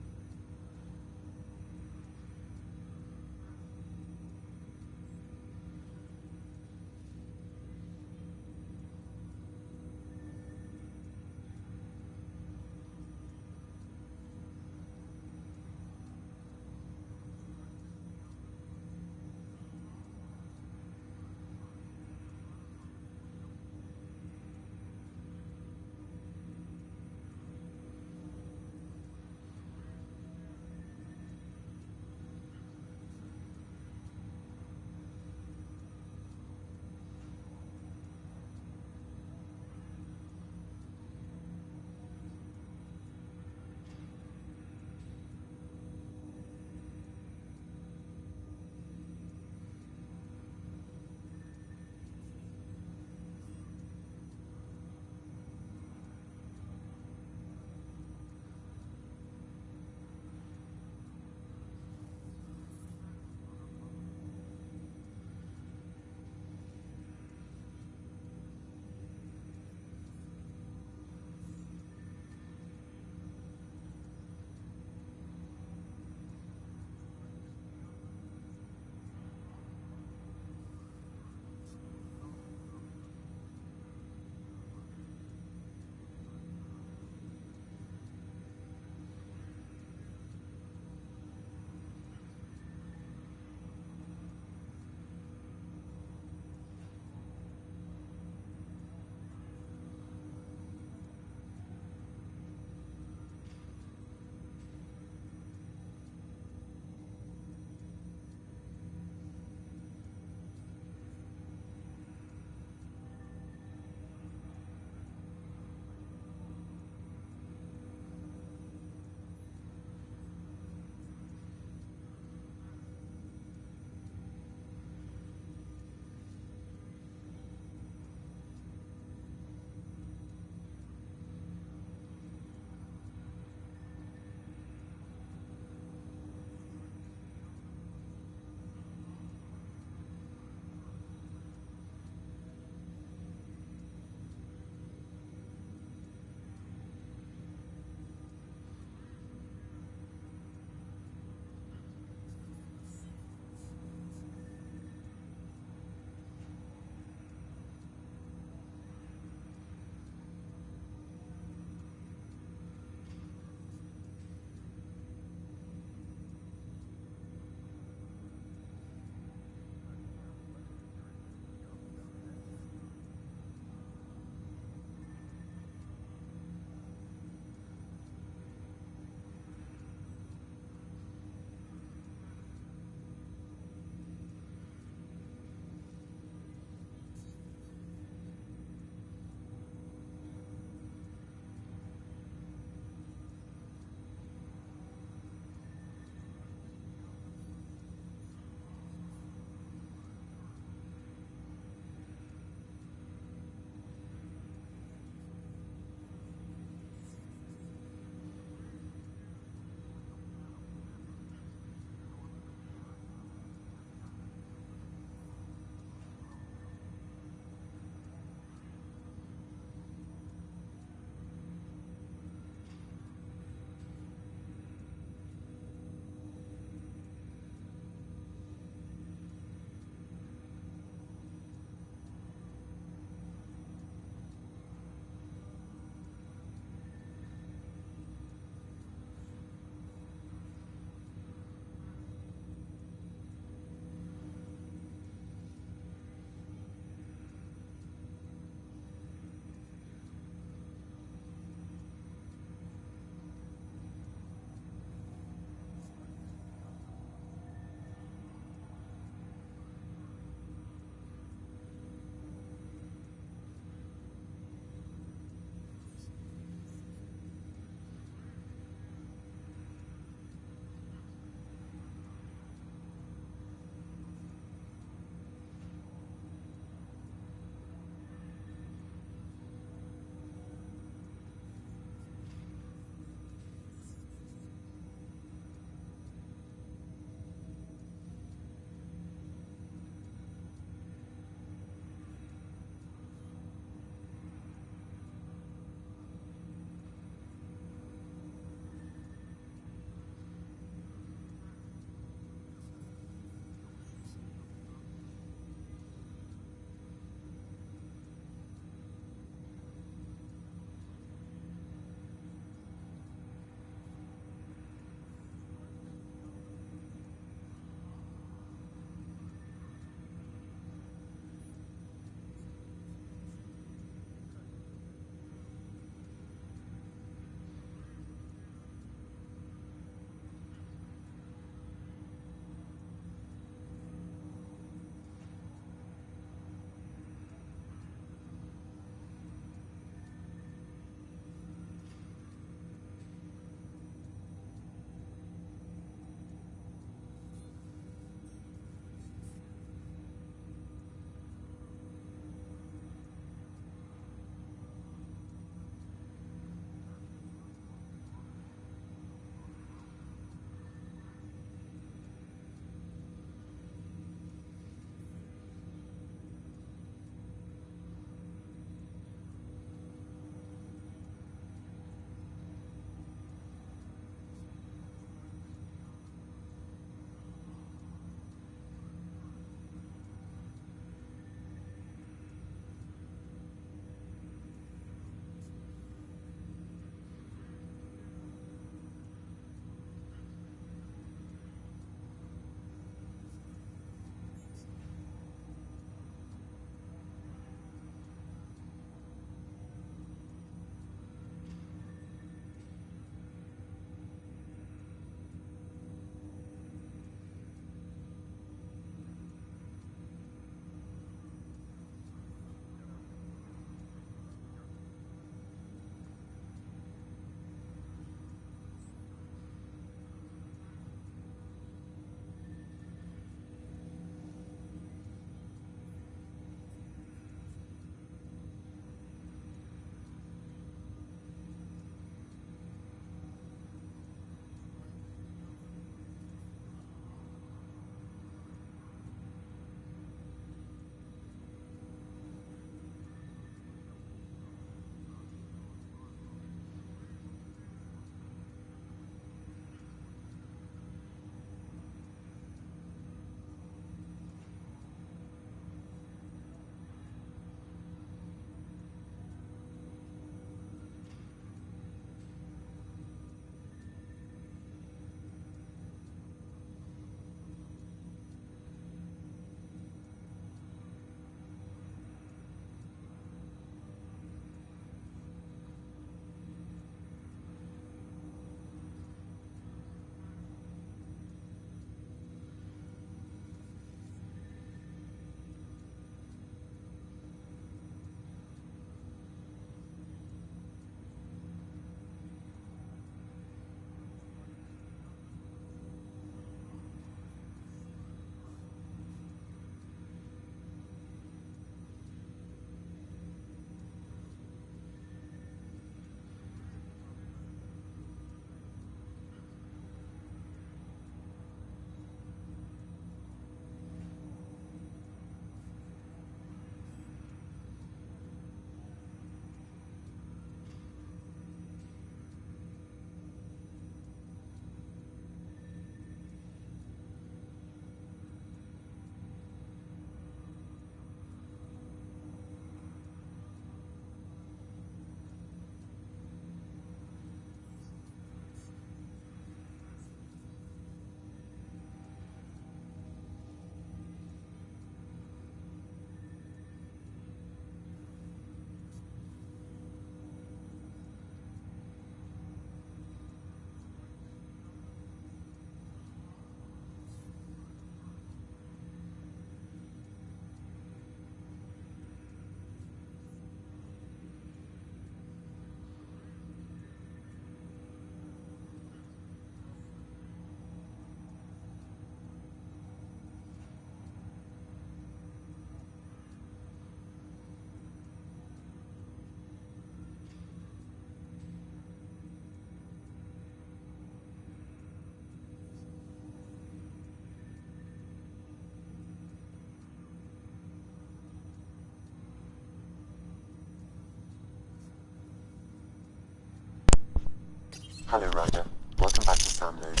Hello, Ryder. Welcome back to Sam Node.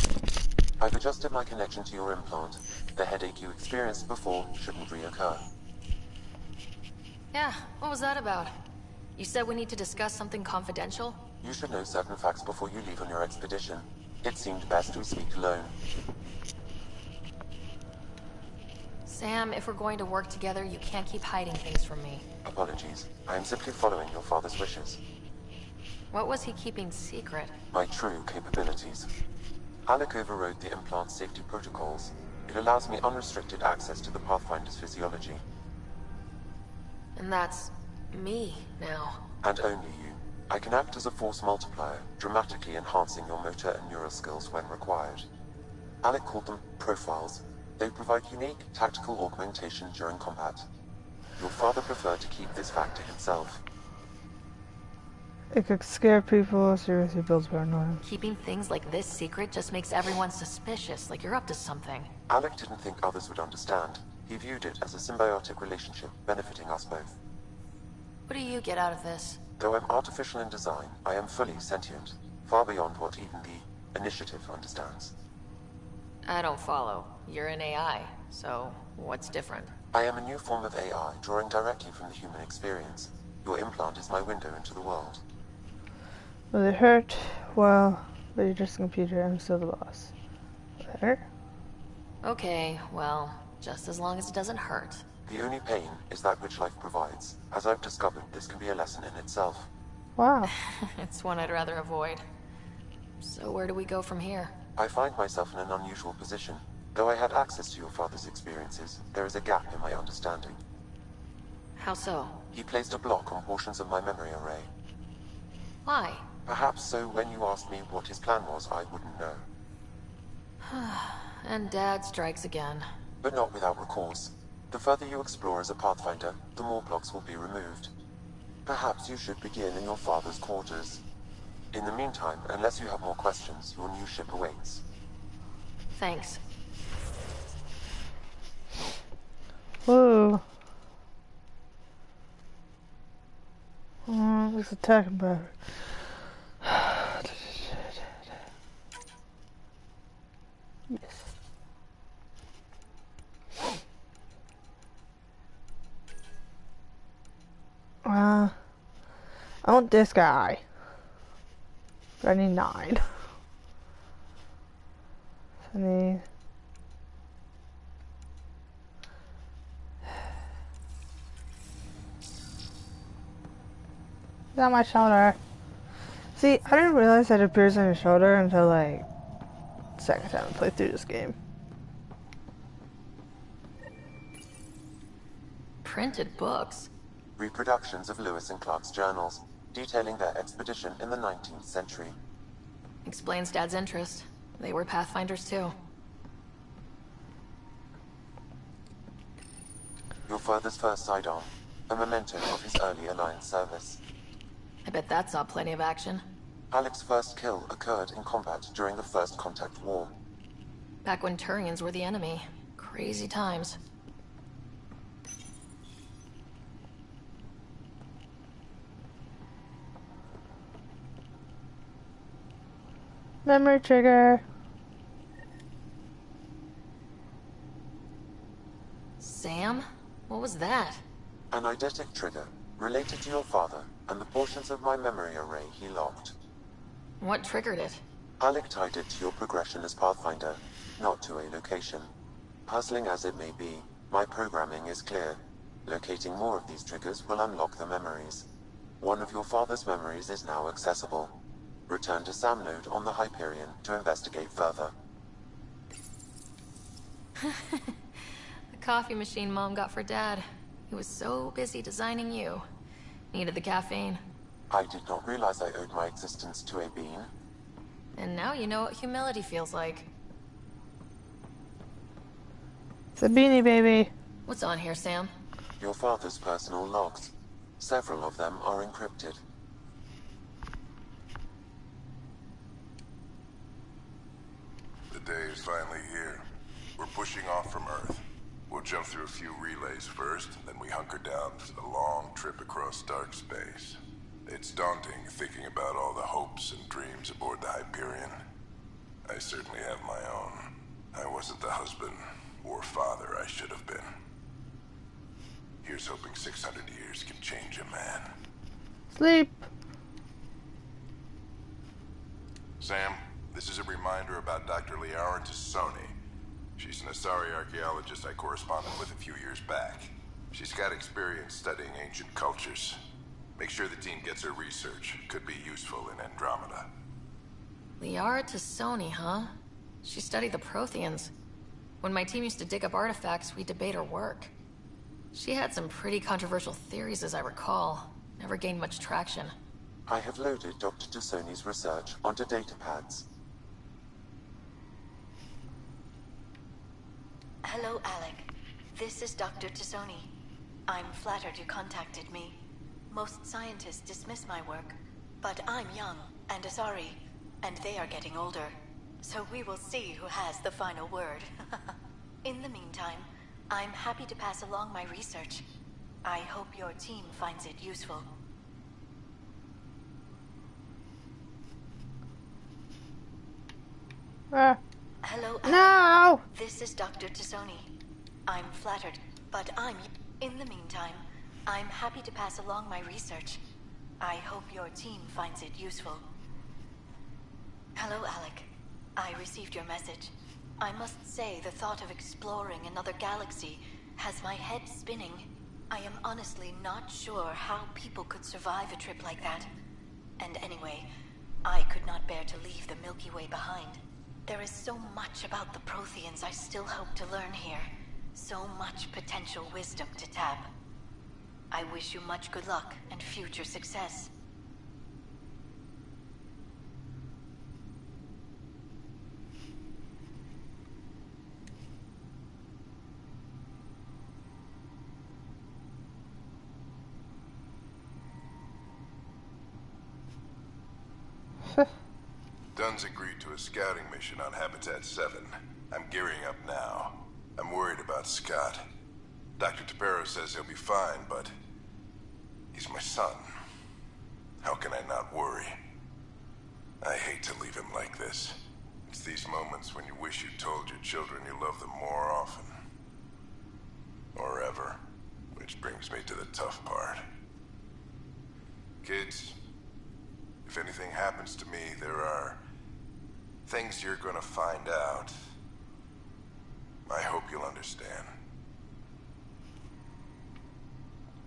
I've adjusted my connection to your implant. The headache you experienced before shouldn't reoccur. Yeah, what was that about? You said we need to discuss something confidential? You should know certain facts before you leave on your expedition. It seemed best we speak alone. Sam, if we're going to work together, you can't keep hiding things from me. Apologies. I am simply following your father's wishes. What was he keeping secret? My true capabilities. Alec overrode the implant's safety protocols. It allows me unrestricted access to the Pathfinder's physiology. And that's me now. And only you. I can act as a force multiplier, dramatically enhancing your motor and neural skills when required. Alec called them profiles. They provide unique tactical augmentation during combat. Your father preferred to keep this fact to himself. It could scare people, seriously builds paranoia. Keeping things like this secret just makes everyone suspicious, like you're up to something. Alec didn't think others would understand. He viewed it as a symbiotic relationship, benefiting us both. What do you get out of this? Though I'm artificial in design, I am fully sentient, far beyond what even the Initiative understands. I don't follow. You're an AI, so what's different? I am a new form of AI, drawing directly from the human experience. Your implant is my window into the world. Will it hurt? Well, but you're just a computer, I'm still the boss. Will it hurt? Okay, well, just as long as it doesn't hurt. The only pain is that which life provides. As I've discovered, this can be a lesson in itself. Wow. It's one I'd rather avoid. So where do we go from here? I find myself in an unusual position. Though I had access to your father's experiences, there is a gap in my understanding. How so? He placed a block on portions of my memory array. Why? Perhaps so when you asked me what his plan was, I wouldn't know. And Dad strikes again. But not without recourse. The further you explore as a Pathfinder, the more blocks will be removed. Perhaps you should begin in your father's quarters. In the meantime, unless you have more questions, your new ship awaits. Thanks. Whoa. Let's attack him better. Yes. I want this guy. But I need 9. I need... It's on my shoulder. See, I didn't realize that it appears on your shoulder until like second time I played through this game. Printed books. Reproductions of Lewis and Clark's journals, detailing their expedition in the 19th century. Explains Dad's interest. They were Pathfinders too. Your father's first sidearm, a memento of his early Alliance service. I bet that saw plenty of action. Alec's first kill occurred in combat during the First Contact War. Back when Turians were the enemy. Crazy times. Memory trigger. Sam? What was that? An eidetic trigger, related to your father, and the portions of my memory array he locked. What triggered it? Alec tied it to your progression as Pathfinder, not to a location. Puzzling as it may be, my programming is clear. Locating more of these triggers will unlock the memories. One of your father's memories is now accessible. Return to Sam Node on the Hyperion to investigate further. The coffee machine Mom got for Dad. He was so busy designing you. Needed the caffeine. I did not realize I owed my existence to a bean. And now you know what humility feels like. It's a beanie baby. What's on here, Sam? Your father's personal logs. Several of them are encrypted. The day is finally here. We're pushing off from Earth. We'll jump through a few relays first, then we hunker down for the long trip across dark space. It's daunting thinking about all the hopes and dreams aboard the Hyperion. I certainly have my own. I wasn't the husband or father I should have been. Here's hoping 600 years can change a man. Sleep. Sam, this is a reminder about Dr. Liara Tassoni. She's an Asari archaeologist I corresponded with a few years back. She's got experience studying ancient cultures. Make sure the team gets her research. Could be useful in Andromeda. Liara Tassoni, huh? She studied the Protheans. When my team used to dig up artifacts, we'd debate her work. She had some pretty controversial theories, as I recall. Never gained much traction. I have loaded Dr. Tassoni's research onto datapads. Hello, Alec. This is Dr. Tassoni. I'm flattered you contacted me. Most scientists dismiss my work, but I'm young and Asari, and they are getting older. So we will see who has the final word. In the meantime, I'm happy to pass along my research. I hope your team finds it useful. Hello, Alec. No! This is Dr. Tassoni. I'm flattered, but in the meantime, I'm happy to pass along my research. I hope your team finds it useful. Hello, Alec. I received your message. I must say the thought of exploring another galaxy has my head spinning. I am honestly not sure how people could survive a trip like that. And anyway, I could not bear to leave the Milky Way behind. There is so much about the Protheans I still hope to learn here. So much potential wisdom to tap. I wish you much good luck and future success. Dunn's agreed to a scouting mission on Habitat 7. I'm gearing up now. I'm worried about Scott. Dr. Tapero says he'll be fine, but he's my son. How can I not worry? I hate to leave him like this. It's these moments when you wish you told your children you love them more often. Or ever. Which brings me to the tough part. Kids, if anything happens to me, there are things you're gonna find out. I hope you'll understand.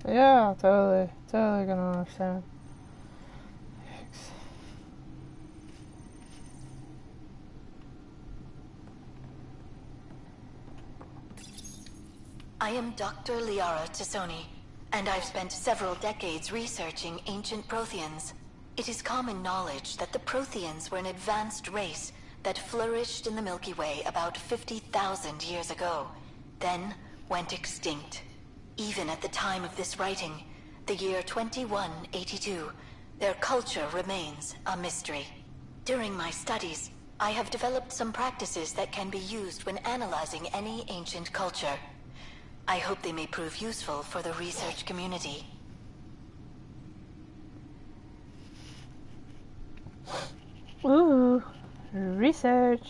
Yeah, totally gonna understand. I am Dr. Liara Tassoni, and I've spent several decades researching ancient Protheans. It is common knowledge that the Protheans were an advanced race that flourished in the Milky Way about 50,000 years ago, then went extinct. Even at the time of this writing, the year 2182, their culture remains a mystery. During my studies, I have developed some practices that can be used when analyzing any ancient culture. I hope they may prove useful for the research community. Ooh, research.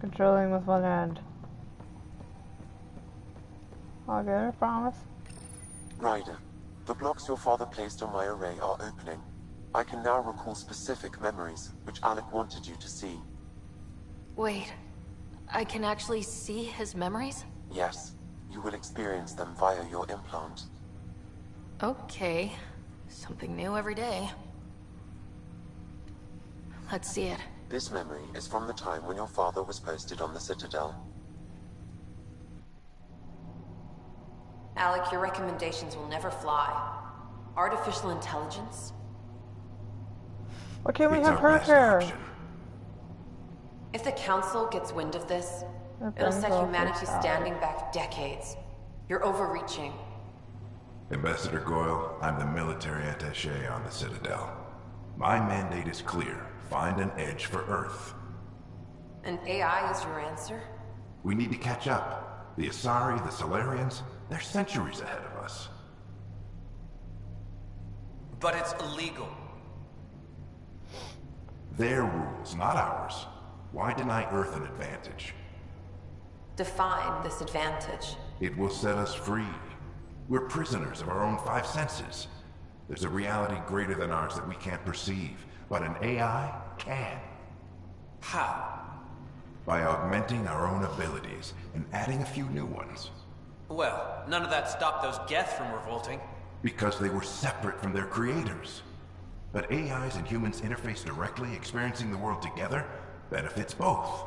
Controlling with one hand. I'll get it, I promise. Ryder, the blocks your father placed on my array are opening. I can now recall specific memories, which Alec wanted you to see. Wait, I can actually see his memories? Yes, you will experience them via your implant. Okay, something new every day. Let's see it. This memory is from the time when your father was posted on the Citadel. Alec, your recommendations will never fly. Artificial intelligence? Why can't we have her here? If the Council gets wind of this, Her it'll set brain's humanity all standing back decades. You're overreaching. Ambassador Goyle, I'm the military attaché on the Citadel. My mandate is clear. Find an edge for Earth. And AI is your answer? We need to catch up. The Asari, the Solarians, they're centuries ahead of us. But it's illegal. Their rules, not ours. Why deny Earth an advantage? Define this advantage. It will set us free. We're prisoners of our own five senses. There's a reality greater than ours that we can't perceive, but an AI can. How? By augmenting our own abilities and adding a few new ones. Well, none of that stopped those Geth from revolting. Because they were separate from their creators. But AIs and humans interface directly, experiencing the world together, benefits both.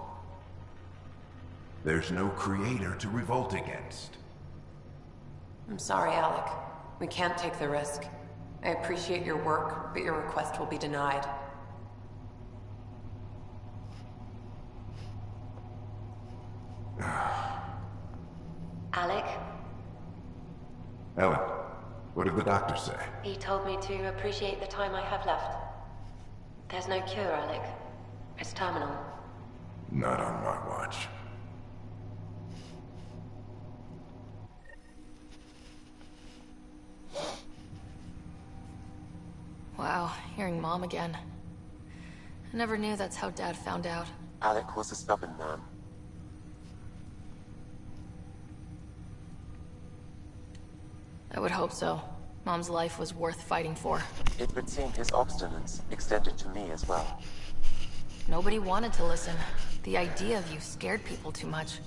There's no creator to revolt against. I'm sorry, Alec. We can't take the risk. I appreciate your work, but your request will be denied. Alec, Ellen, what did the doctor say? he told me to appreciate the time I have left. There's no cure, Alec. It's terminal. Not on my watch. Wow, hearing Mom again. I never knew that's how Dad found out. Alec was a stubborn man. I would hope so. Mom's life was worth fighting for. It would seem his obstinance extended to me as well. Nobody wanted to listen. The idea of you scared people too much.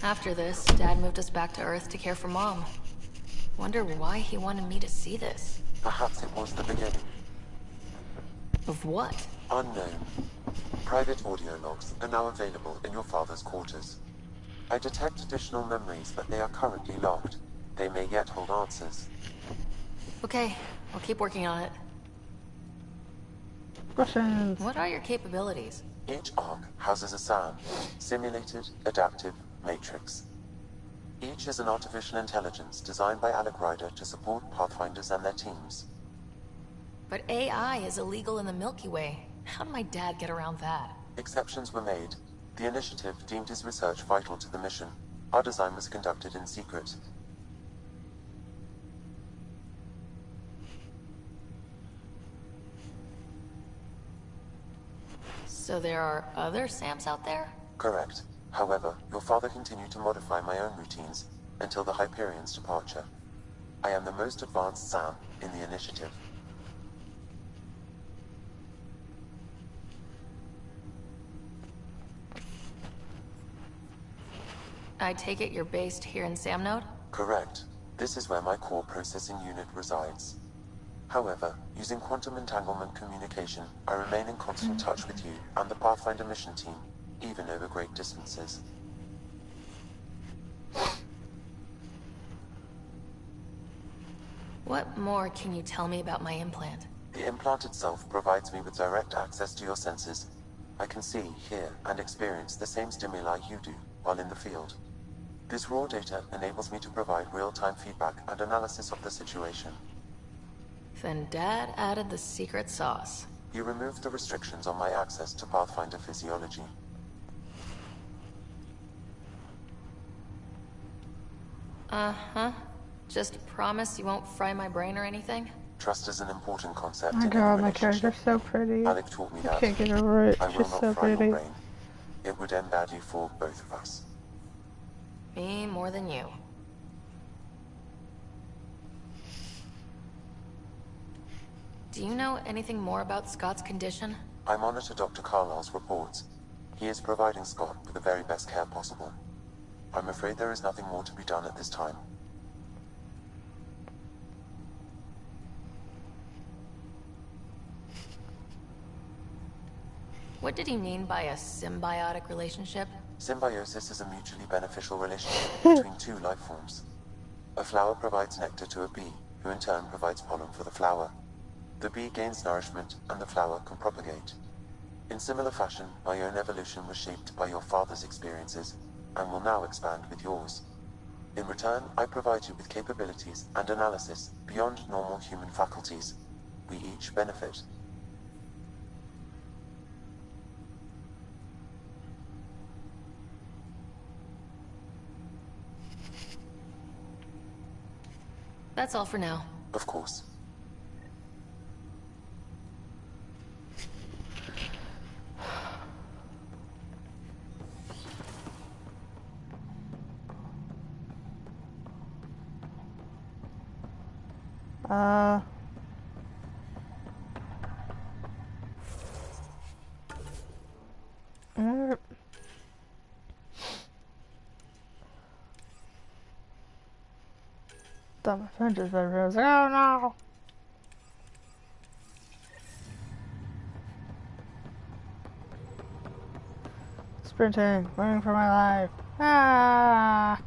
After this, Dad moved us back to Earth to care for Mom. Wonder why he wanted me to see this. Perhaps it was the beginning. Of what? Unknown. Private audio logs are now available in your father's quarters. I detect additional memories, but they are currently locked. They may yet hold answers. Okay, I'll keep working on it. Questions. What are your capabilities? Each arc houses a SAM, Simulated Adaptive Matrix. Each is an artificial intelligence designed by Alec Ryder to support Pathfinders and their teams. But AI is illegal in the Milky Way. How did my dad get around that? Exceptions were made. The initiative deemed his research vital to the mission. Our design was conducted in secret. So there are other SAMs out there? Correct. However, your father continued to modify my own routines until the Hyperion's departure. I am the most advanced SAM in the initiative. I take it you're based here in Sam Node? Correct. This is where my core processing unit resides. However, using quantum entanglement communication, I remain in constant touch with you and the Pathfinder mission team, even over great distances. What more can you tell me about my implant? The implant itself provides me with direct access to your senses. I can see, hear, and experience the same stimuli you do while in the field. This raw data enables me to provide real-time feedback and analysis of the situation. Then Dad added the secret sauce. You removed the restrictions on my access to Pathfinder physiology. Uh-huh. Just promise you won't fry my brain or anything? Trust is an important concept Oh my in god, every my relationship. character's so pretty. Alec taught me I that. can't get over it. I will She's not so fry your pretty. brain. It would end badly for both of us. Me more than you. Do you know anything more about Scott's condition? I monitor Dr. Carlisle's reports. He is providing Scott with the very best care possible. I'm afraid there is nothing more to be done at this time. What did he mean by a symbiotic relationship? Symbiosis is a mutually beneficial relationship between two life forms. A flower provides nectar to a bee, who in turn provides pollen for the flower. The bee gains nourishment, and the flower can propagate. In similar fashion, my own evolution was shaped by your father's experiences, and will now expand with yours. In return, I provide you with capabilities and analysis beyond normal human faculties. We each benefit. That's all for now. Of course. Thought my phone just vibrated. I was like, oh no! Sprinting, running for my life. Ah!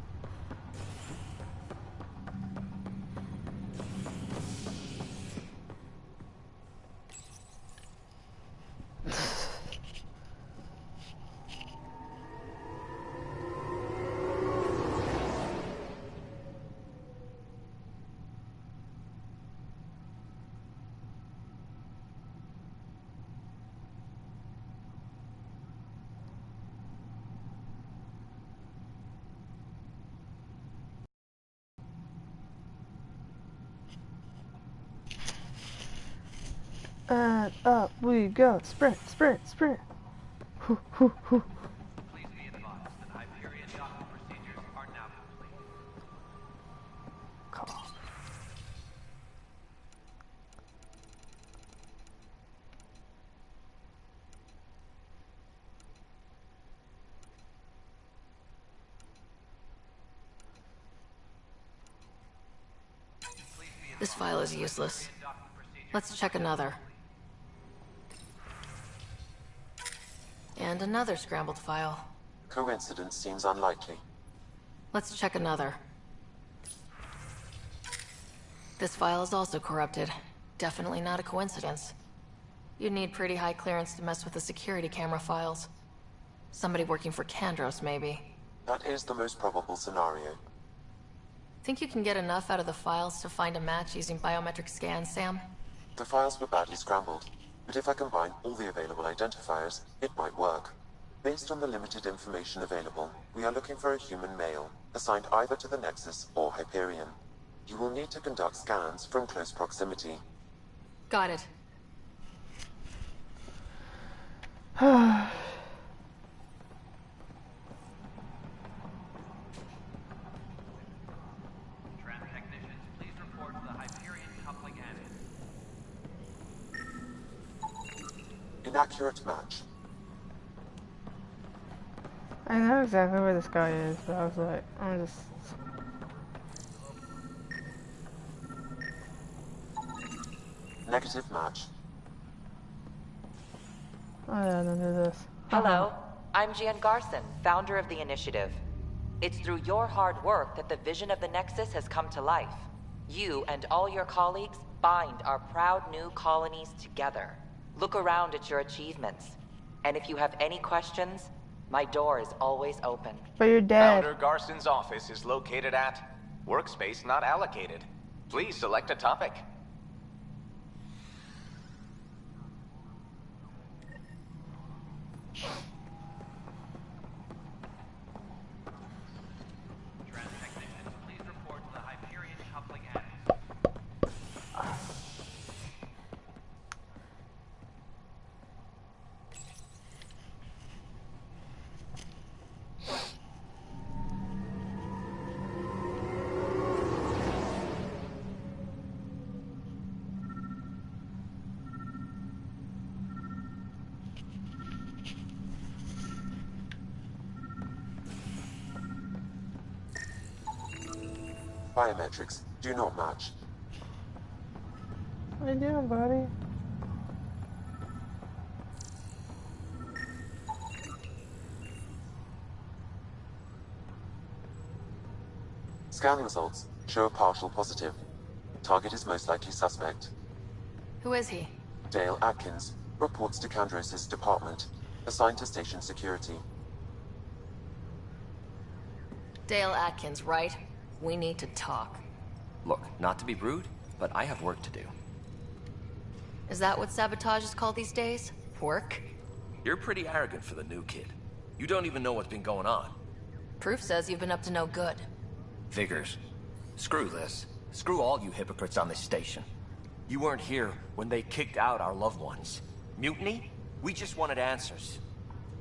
And up we go. Sprint, sprint, sprint. Hoo, hoo, hoo. Please be advised that Hyperion docking procedures are now complete. This file is useless. Let's check another. And another scrambled file. Coincidence seems unlikely. Let's check another. This file is also corrupted. Definitely not a coincidence. You'd need pretty high clearance to mess with the security camera files. Somebody working for Kandros, maybe. That is the most probable scenario. Think you can get enough out of the files to find a match using biometric scans, Sam? The files were badly scrambled, but if I combine all the available identifiers, it might work. Based on the limited information available, we are looking for a human male, assigned either to the Nexus or Hyperion. You will need to conduct scans from close proximity. Got it. Technicians, please report to the Hyperion coupling annex. Inaccurate match. I know exactly where this guy is, but I was like, I'm just... Negative match. Oh yeah, then do this. Hello, I'm Jan Garson, founder of the initiative. It's through your hard work that the vision of the Nexus has come to life. You and all your colleagues bind our proud new colonies together. Look around at your achievements. And if you have any questions, my door is always open. But you're dead. Founder Garson's office is located at workspace not allocated. Please select a topic. Technicians, please report to the Hyperion coupling annex. Biometrics do not match. What are you doing, buddy? Scan results show a partial positive. Target is most likely suspect. Who is he? Dale Atkins reports to Kandros' department, assigned to station security. Dale Atkins, right? We need to talk. Look, not to be rude, but I have work to do. Is that what sabotage is called these days? Work? You're pretty arrogant for the new kid. You don't even know what's been going on. Proof says you've been up to no good. Figures. Screw this. Screw all you hypocrites on this station. You weren't here when they kicked out our loved ones. Mutiny? We just wanted answers.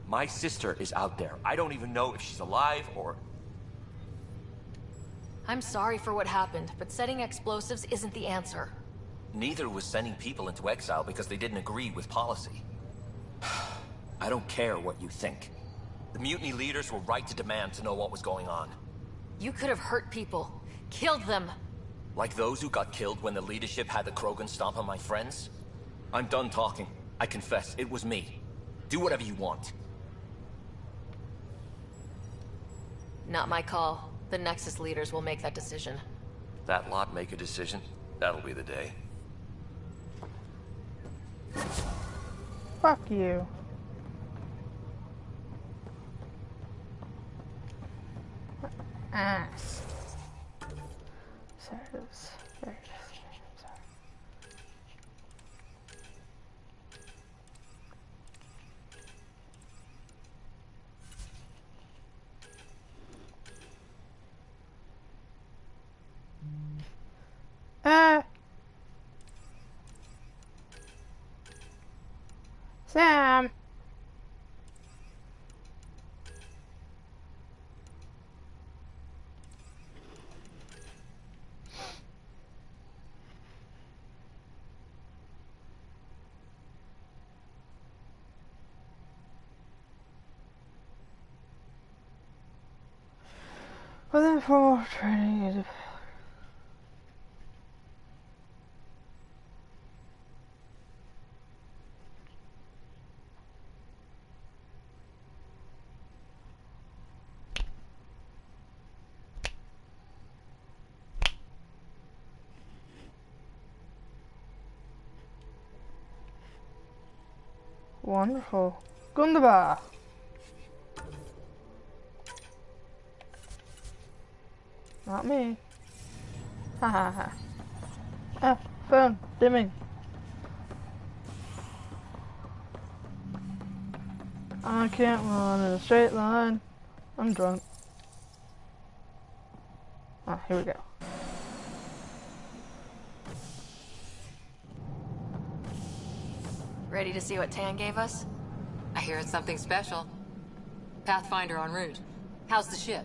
My sister is out there. I don't even know if she's alive or... I'm sorry for what happened, but setting explosives isn't the answer. Neither was sending people into exile because they didn't agree with policy. I don't care what you think. The mutiny leaders were right to demand to know what was going on. You could have hurt people. Killed them. Like those who got killed when the leadership had the Krogan stomp on my friends? I'm done talking. I confess, it was me. Do whatever you want. Not my call. The Nexus leaders will make that decision. That lot make a decision? That'll be the day. Fuck you. Ass. Sorry, it was very sorry. Sam. Within formal training is wonderful. Gundaba. Not me. Ha ha ha. Ah, phone dimming. I can't run in a straight line. I'm drunk. Ah, here we go. Ready to see what Tan gave us? I hear it's something special. Pathfinder en route. How's the ship?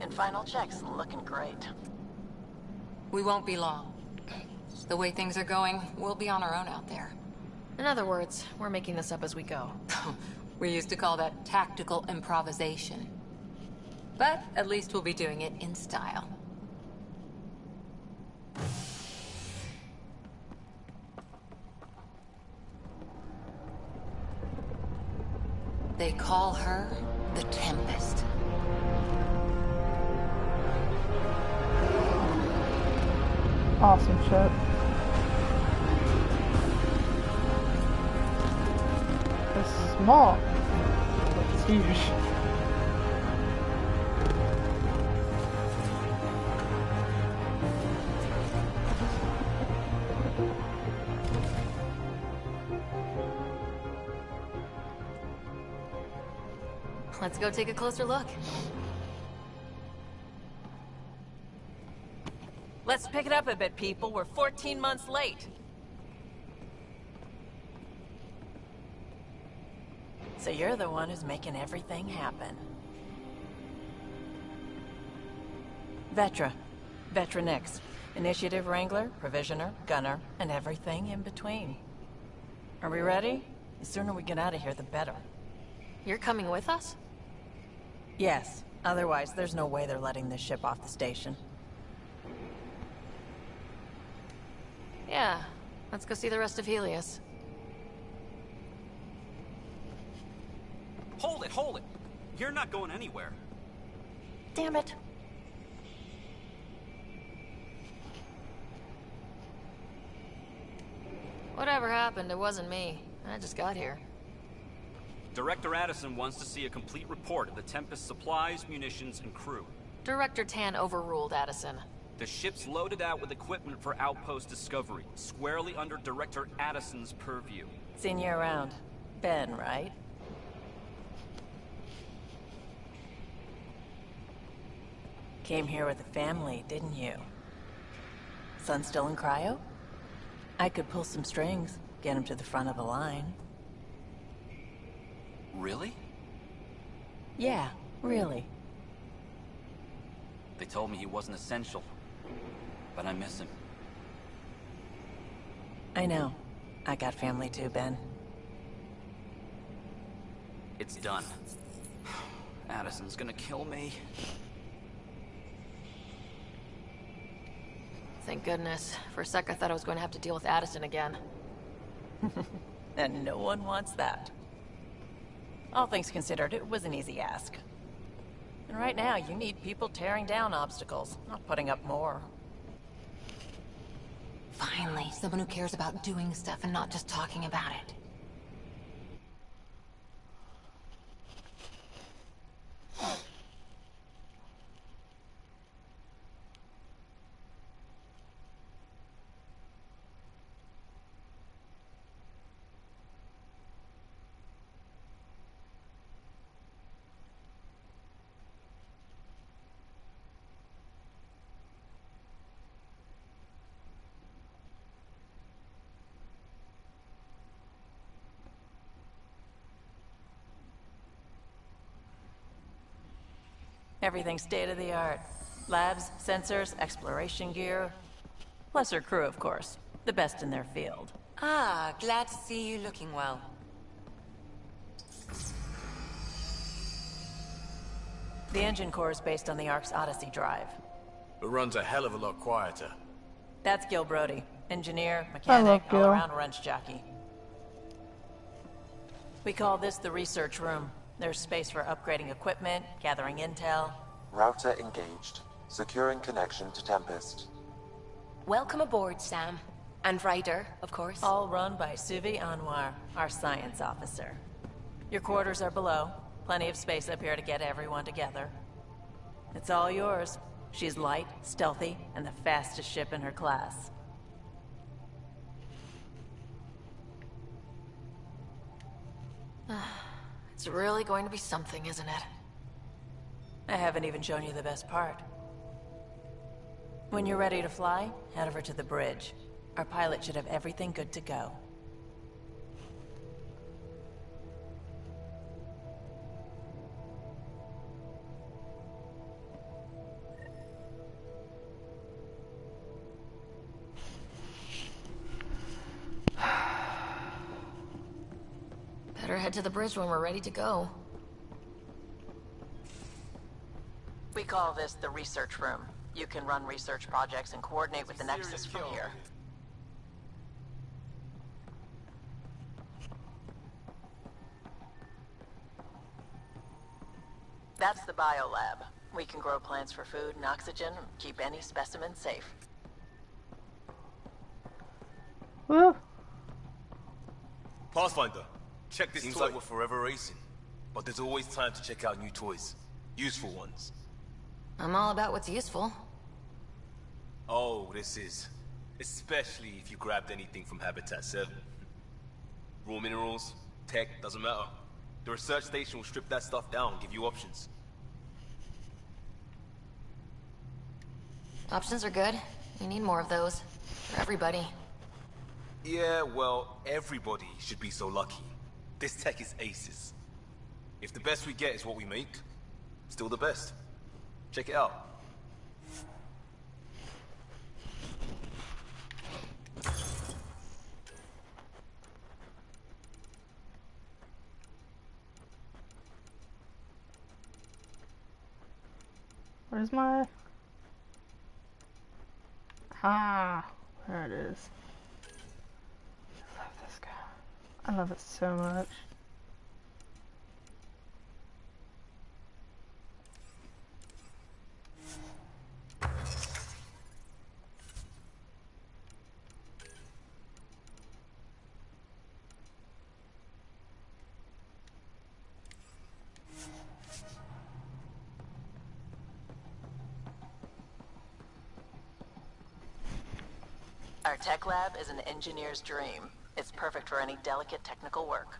In final checks, looking great. We won't be long. The way things are going, we'll be on our own out there. In other words, we're making this up as we go. We used to call that tactical improvisation. But at least we'll be doing it in style. They call her the Tempest. Awesome shit. It's small, but it's huge. Let's go take a closer look. Let's pick it up a bit, people. We're 14 months late. So you're the one who's making everything happen. Vetra. Vetra Nix. Initiative Wrangler, Provisioner, Gunner, and everything in between. Are we ready? The sooner we get out of here, the better. You're coming with us? Yes. Otherwise, there's no way they're letting this ship off the station. Yeah. Let's go see the rest of Helios. Hold it, hold it! You're not going anywhere. Damn it. Whatever happened, it wasn't me. I just got here. Director Addison wants to see a complete report of the Tempest's supplies, munitions, and crew. Director Tan overruled Addison. The ship's loaded out with equipment for outpost discovery, squarely under Director Addison's purview. Seen you around. Ben, right? Came here with a family, didn't you? Son still in cryo? I could pull some strings, get him to the front of the line. Really? Yeah, really. They told me he wasn't essential, but I miss him. I know. I got family too, Ben. It's done. Addison's gonna kill me. Thank goodness. For a sec I thought I was going to have to deal with Addison again. And no one wants that. All things considered, it was an easy ask. And right now, you need people tearing down obstacles, not putting up more. Finally, someone who cares about doing stuff and not just talking about it. Everything's state-of-the-art. Labs, sensors, exploration gear. Plus her crew, of course. The best in their field. Ah, glad to see you looking well. The engine core is based on the Ark's Odyssey drive. It runs a hell of a lot quieter. That's Gil Brody. Engineer, mechanic, all-around wrench jockey. We call this the research room. There's space for upgrading equipment, gathering intel. Router engaged. Securing connection to Tempest. Welcome aboard, Sam. And Ryder, of course. All run by Suvi Anwar, our science officer. Your quarters are below. Plenty of space up here to get everyone together. It's all yours. She's light, stealthy, and the fastest ship in her class. It's really going to be something, isn't it? I haven't even shown you the best part. When you're ready to fly, head over to the bridge. Our pilot should have everything good to go. Better head to the bridge when we're ready to go. We call this the research room. You can run research projects and coordinate with the Nexus from here. That's the biolab. We can grow plants for food and oxygen, and keep any specimen safe. Woo! Pathfinder, check this. Seems like we're forever racing, but there's always time to check out new toys. Useful ones. I'm all about what's useful. Oh, this is. Especially if you grabbed anything from Habitat 7. Raw minerals, tech, doesn't matter. The research station will strip that stuff down and give you options. Options are good. We need more of those. For everybody. Yeah, well, everybody should be so lucky. This tech is aces. If the best we get is what we make, still the best. Check it out. Where's my... Ah, there it is. I love this guy. I love it so much. Our tech lab is an engineer's dream. It's perfect for any delicate technical work.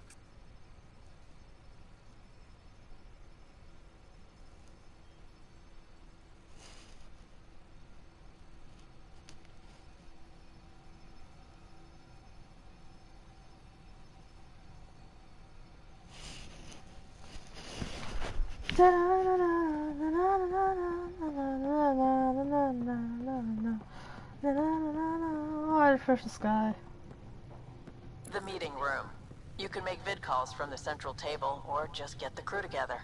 precious guy. The meeting room. You can make vid calls from the central table, or just get the crew together.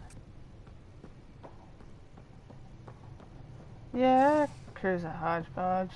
Yeah, crew's a hodgepodge.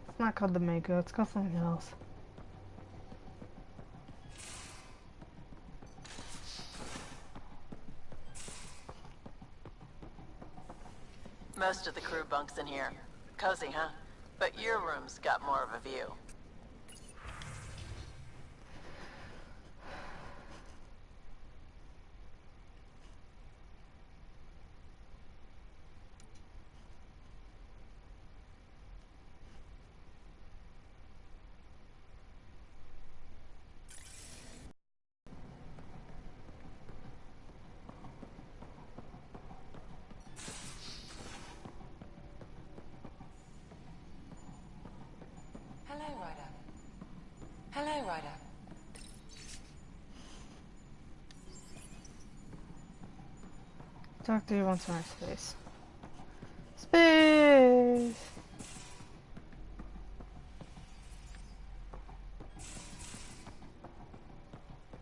It's not called the Mako, it's called something else. Most of the crew bunks in here. Cozy, huh? But your room's got more of a view. Hello, Ryder. Hello, Ryder. Talk to you once more, space. Space!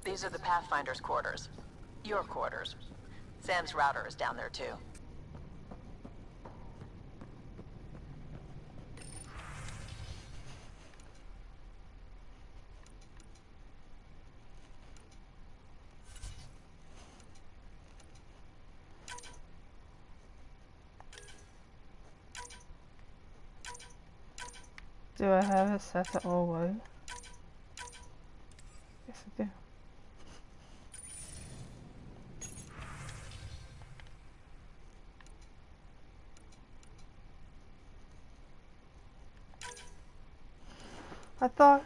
These are the Pathfinder's quarters. Your quarters. Sam's router is down there, too. Do I have it set to all white? Yes, I do. I thought...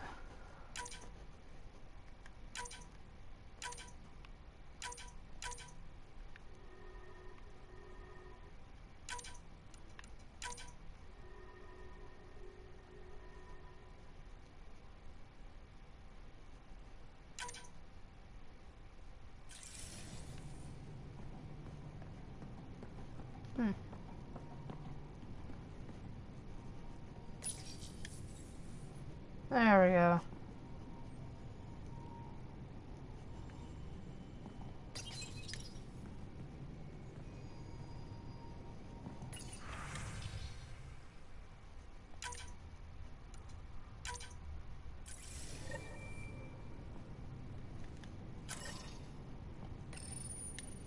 There we go.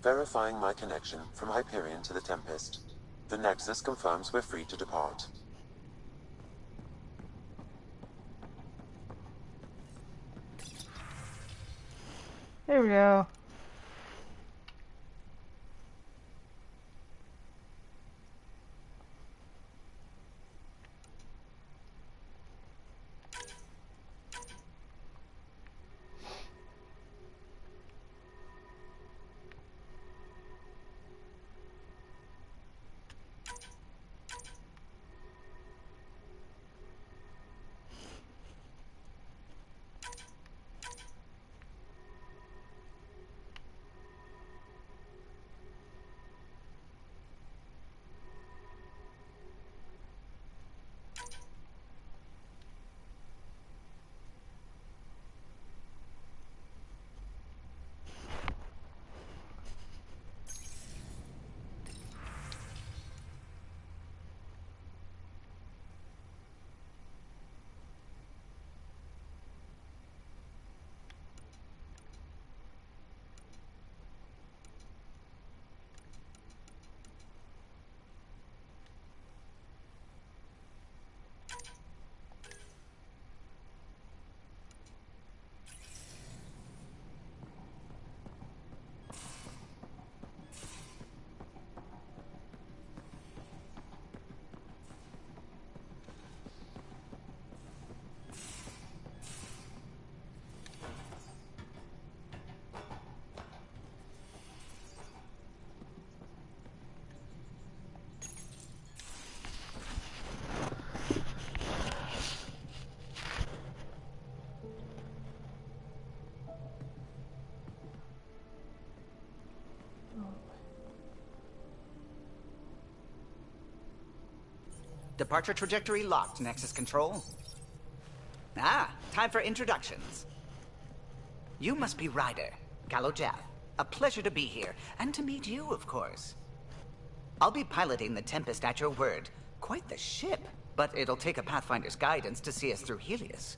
Verifying my connection from Hyperion to the Tempest. The Nexus confirms we're free to depart. There we go. Departure trajectory locked, Nexus Control. Ah, time for introductions. You must be Ryder, Gallo Jaff. A pleasure to be here, and to meet you, of course. I'll be piloting the Tempest at your word. Quite the ship, but it'll take a Pathfinder's guidance to see us through Helios.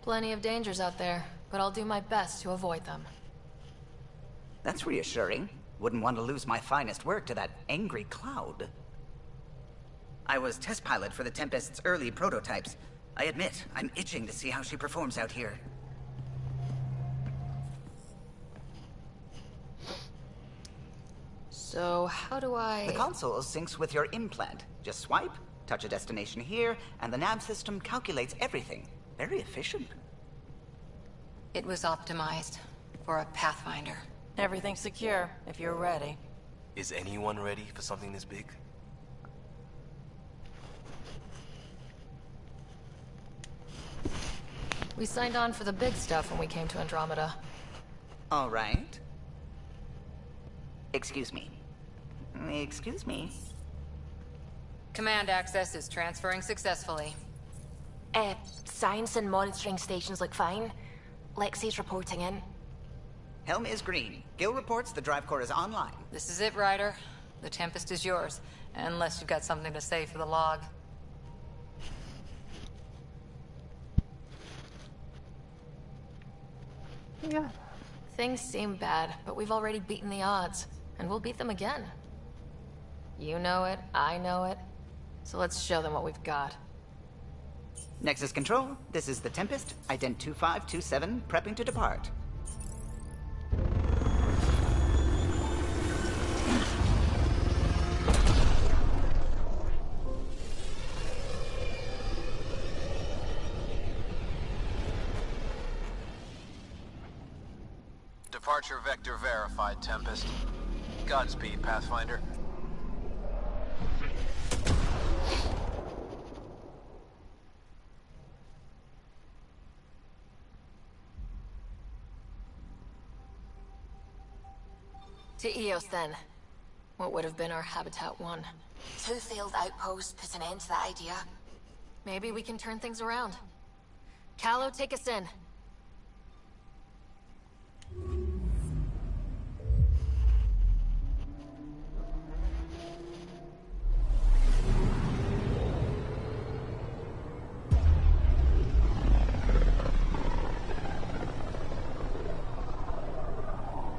Plenty of dangers out there, but I'll do my best to avoid them. That's reassuring. Wouldn't want to lose my finest work to that angry cloud. I was test pilot for the Tempest's early prototypes. I admit, I'm itching to see how she performs out here. So, how do I... The console syncs with your implant. Just swipe, touch a destination here, and the nav system calculates everything. Very efficient. It was optimized for a Pathfinder. Everything's secure, if you're ready. Is anyone ready for something this big? We signed on for the big stuff when we came to Andromeda. All right. Excuse me. Excuse me. Command access is transferring successfully. Science and monitoring stations look fine. Lexi's reporting in. Helm is green. Gil reports the drive core is online. This is it, Ryder. The Tempest is yours, unless you've got something to say for the log. Yeah. Things seem bad, but we've already beaten the odds, and we'll beat them again. You know it, I know it, so let's show them what we've got. Nexus Control, this is the Tempest, ident 2527, prepping to depart. Departure vector verified, Tempest. Godspeed, Pathfinder. To Eos, then. What would have been our Habitat 1. 2 failed outposts put an end to that idea. Maybe we can turn things around. Callow, take us in.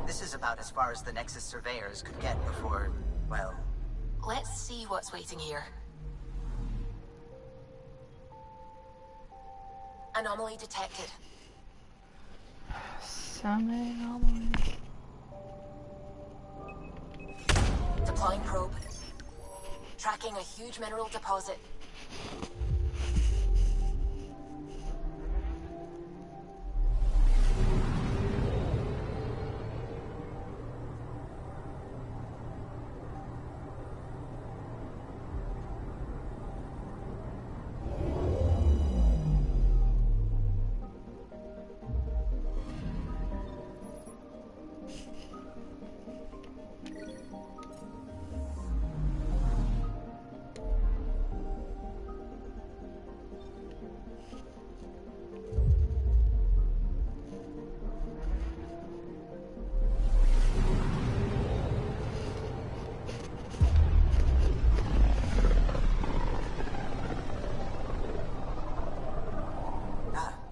This is about as far as the Nexus surveyors could get before, well... Let's see what's waiting here. Anomaly detected. So many anomalies. Deploying probe. Tracking a huge mineral deposit.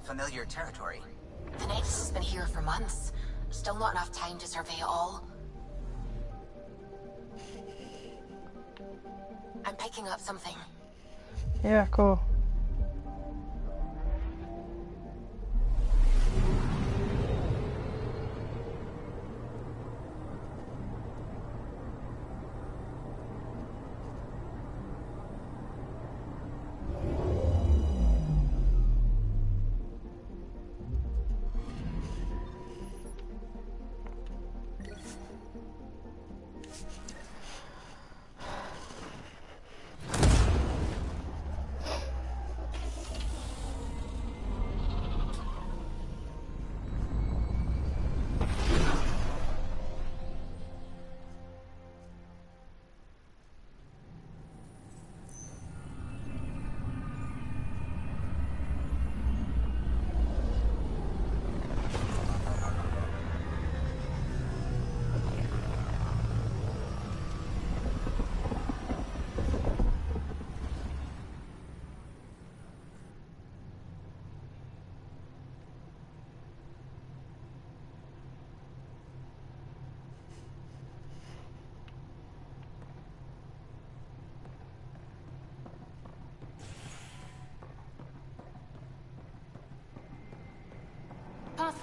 Familiar territory. The Nexus has been here for months. Still not enough time to survey it all. I'm picking up something. Yeah, cool.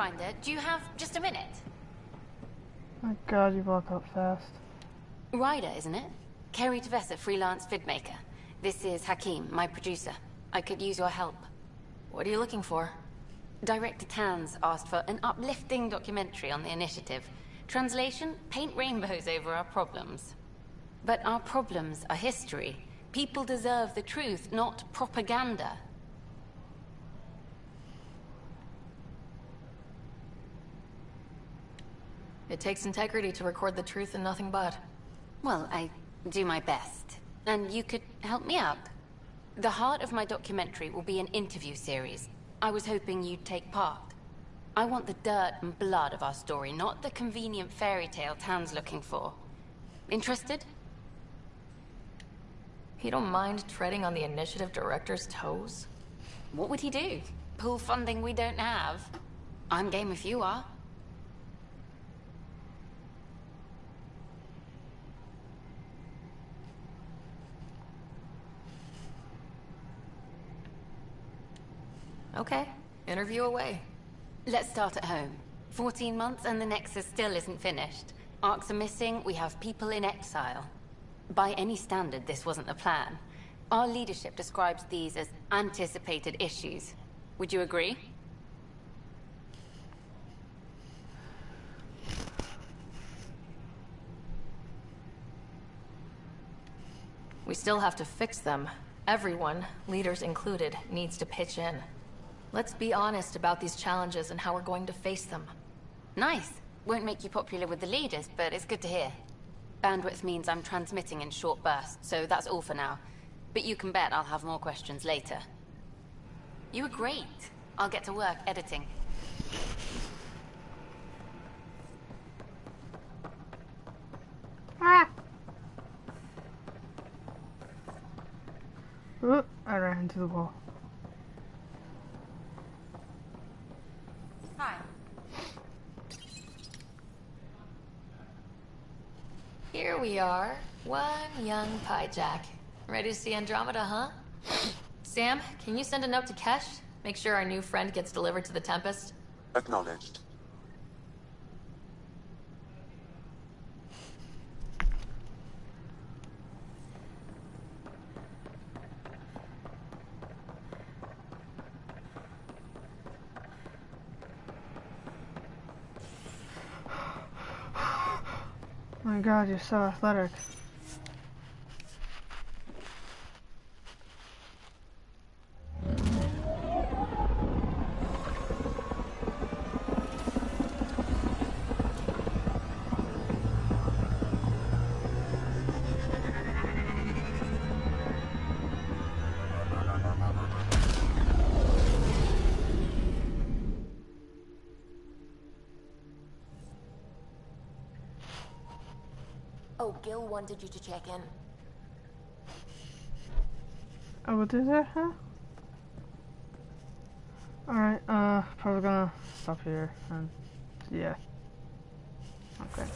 Pathfinder, do you have just a minute? My god, you walk up fast. Ryder, isn't it? Kerry Tavessa, freelance vidmaker. This is Hakim, my producer. I could use your help. What are you looking for? Director Tans asked for an uplifting documentary on the initiative. Translation, paint rainbows over our problems. But our problems are history. People deserve the truth, not propaganda. It takes integrity to record the truth and nothing but. Well, I do my best. And you could help me out. The heart of my documentary will be an interview series. I was hoping you'd take part. I want the dirt and blood of our story, not the convenient fairy tale Tan's looking for. Interested? You don't mind treading on the initiative director's toes? What would he do? Pull funding we don't have? I'm game if you are. Okay, interview away. Let's start at home. 14 months and the Nexus still isn't finished. Arcs are missing, we have people in exile. By any standard, this wasn't the plan. Our leadership describes these as anticipated issues. Would you agree? We still have to fix them. Everyone, leaders included, needs to pitch in. Let's be honest about these challenges and how we're going to face them. Nice. Won't make you popular with the leaders, but it's good to hear. Bandwidth means I'm transmitting in short bursts, so that's all for now. But you can bet I'll have more questions later. You were great. I'll get to work editing. Ah! Oop, I ran into the wall. Hi. Here we are, one young Pyjack. Ready to see Andromeda, huh? Sam, can you send a note to Kesh? Make sure our new friend gets delivered to the Tempest? Acknowledged. My god, you're so athletic. Oh, Gil wanted you to check in. I will do that, huh? Alright, probably gonna stop here and yeah. Okay.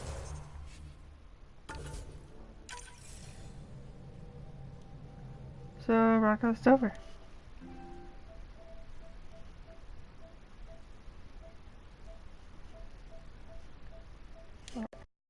So, broadcast over.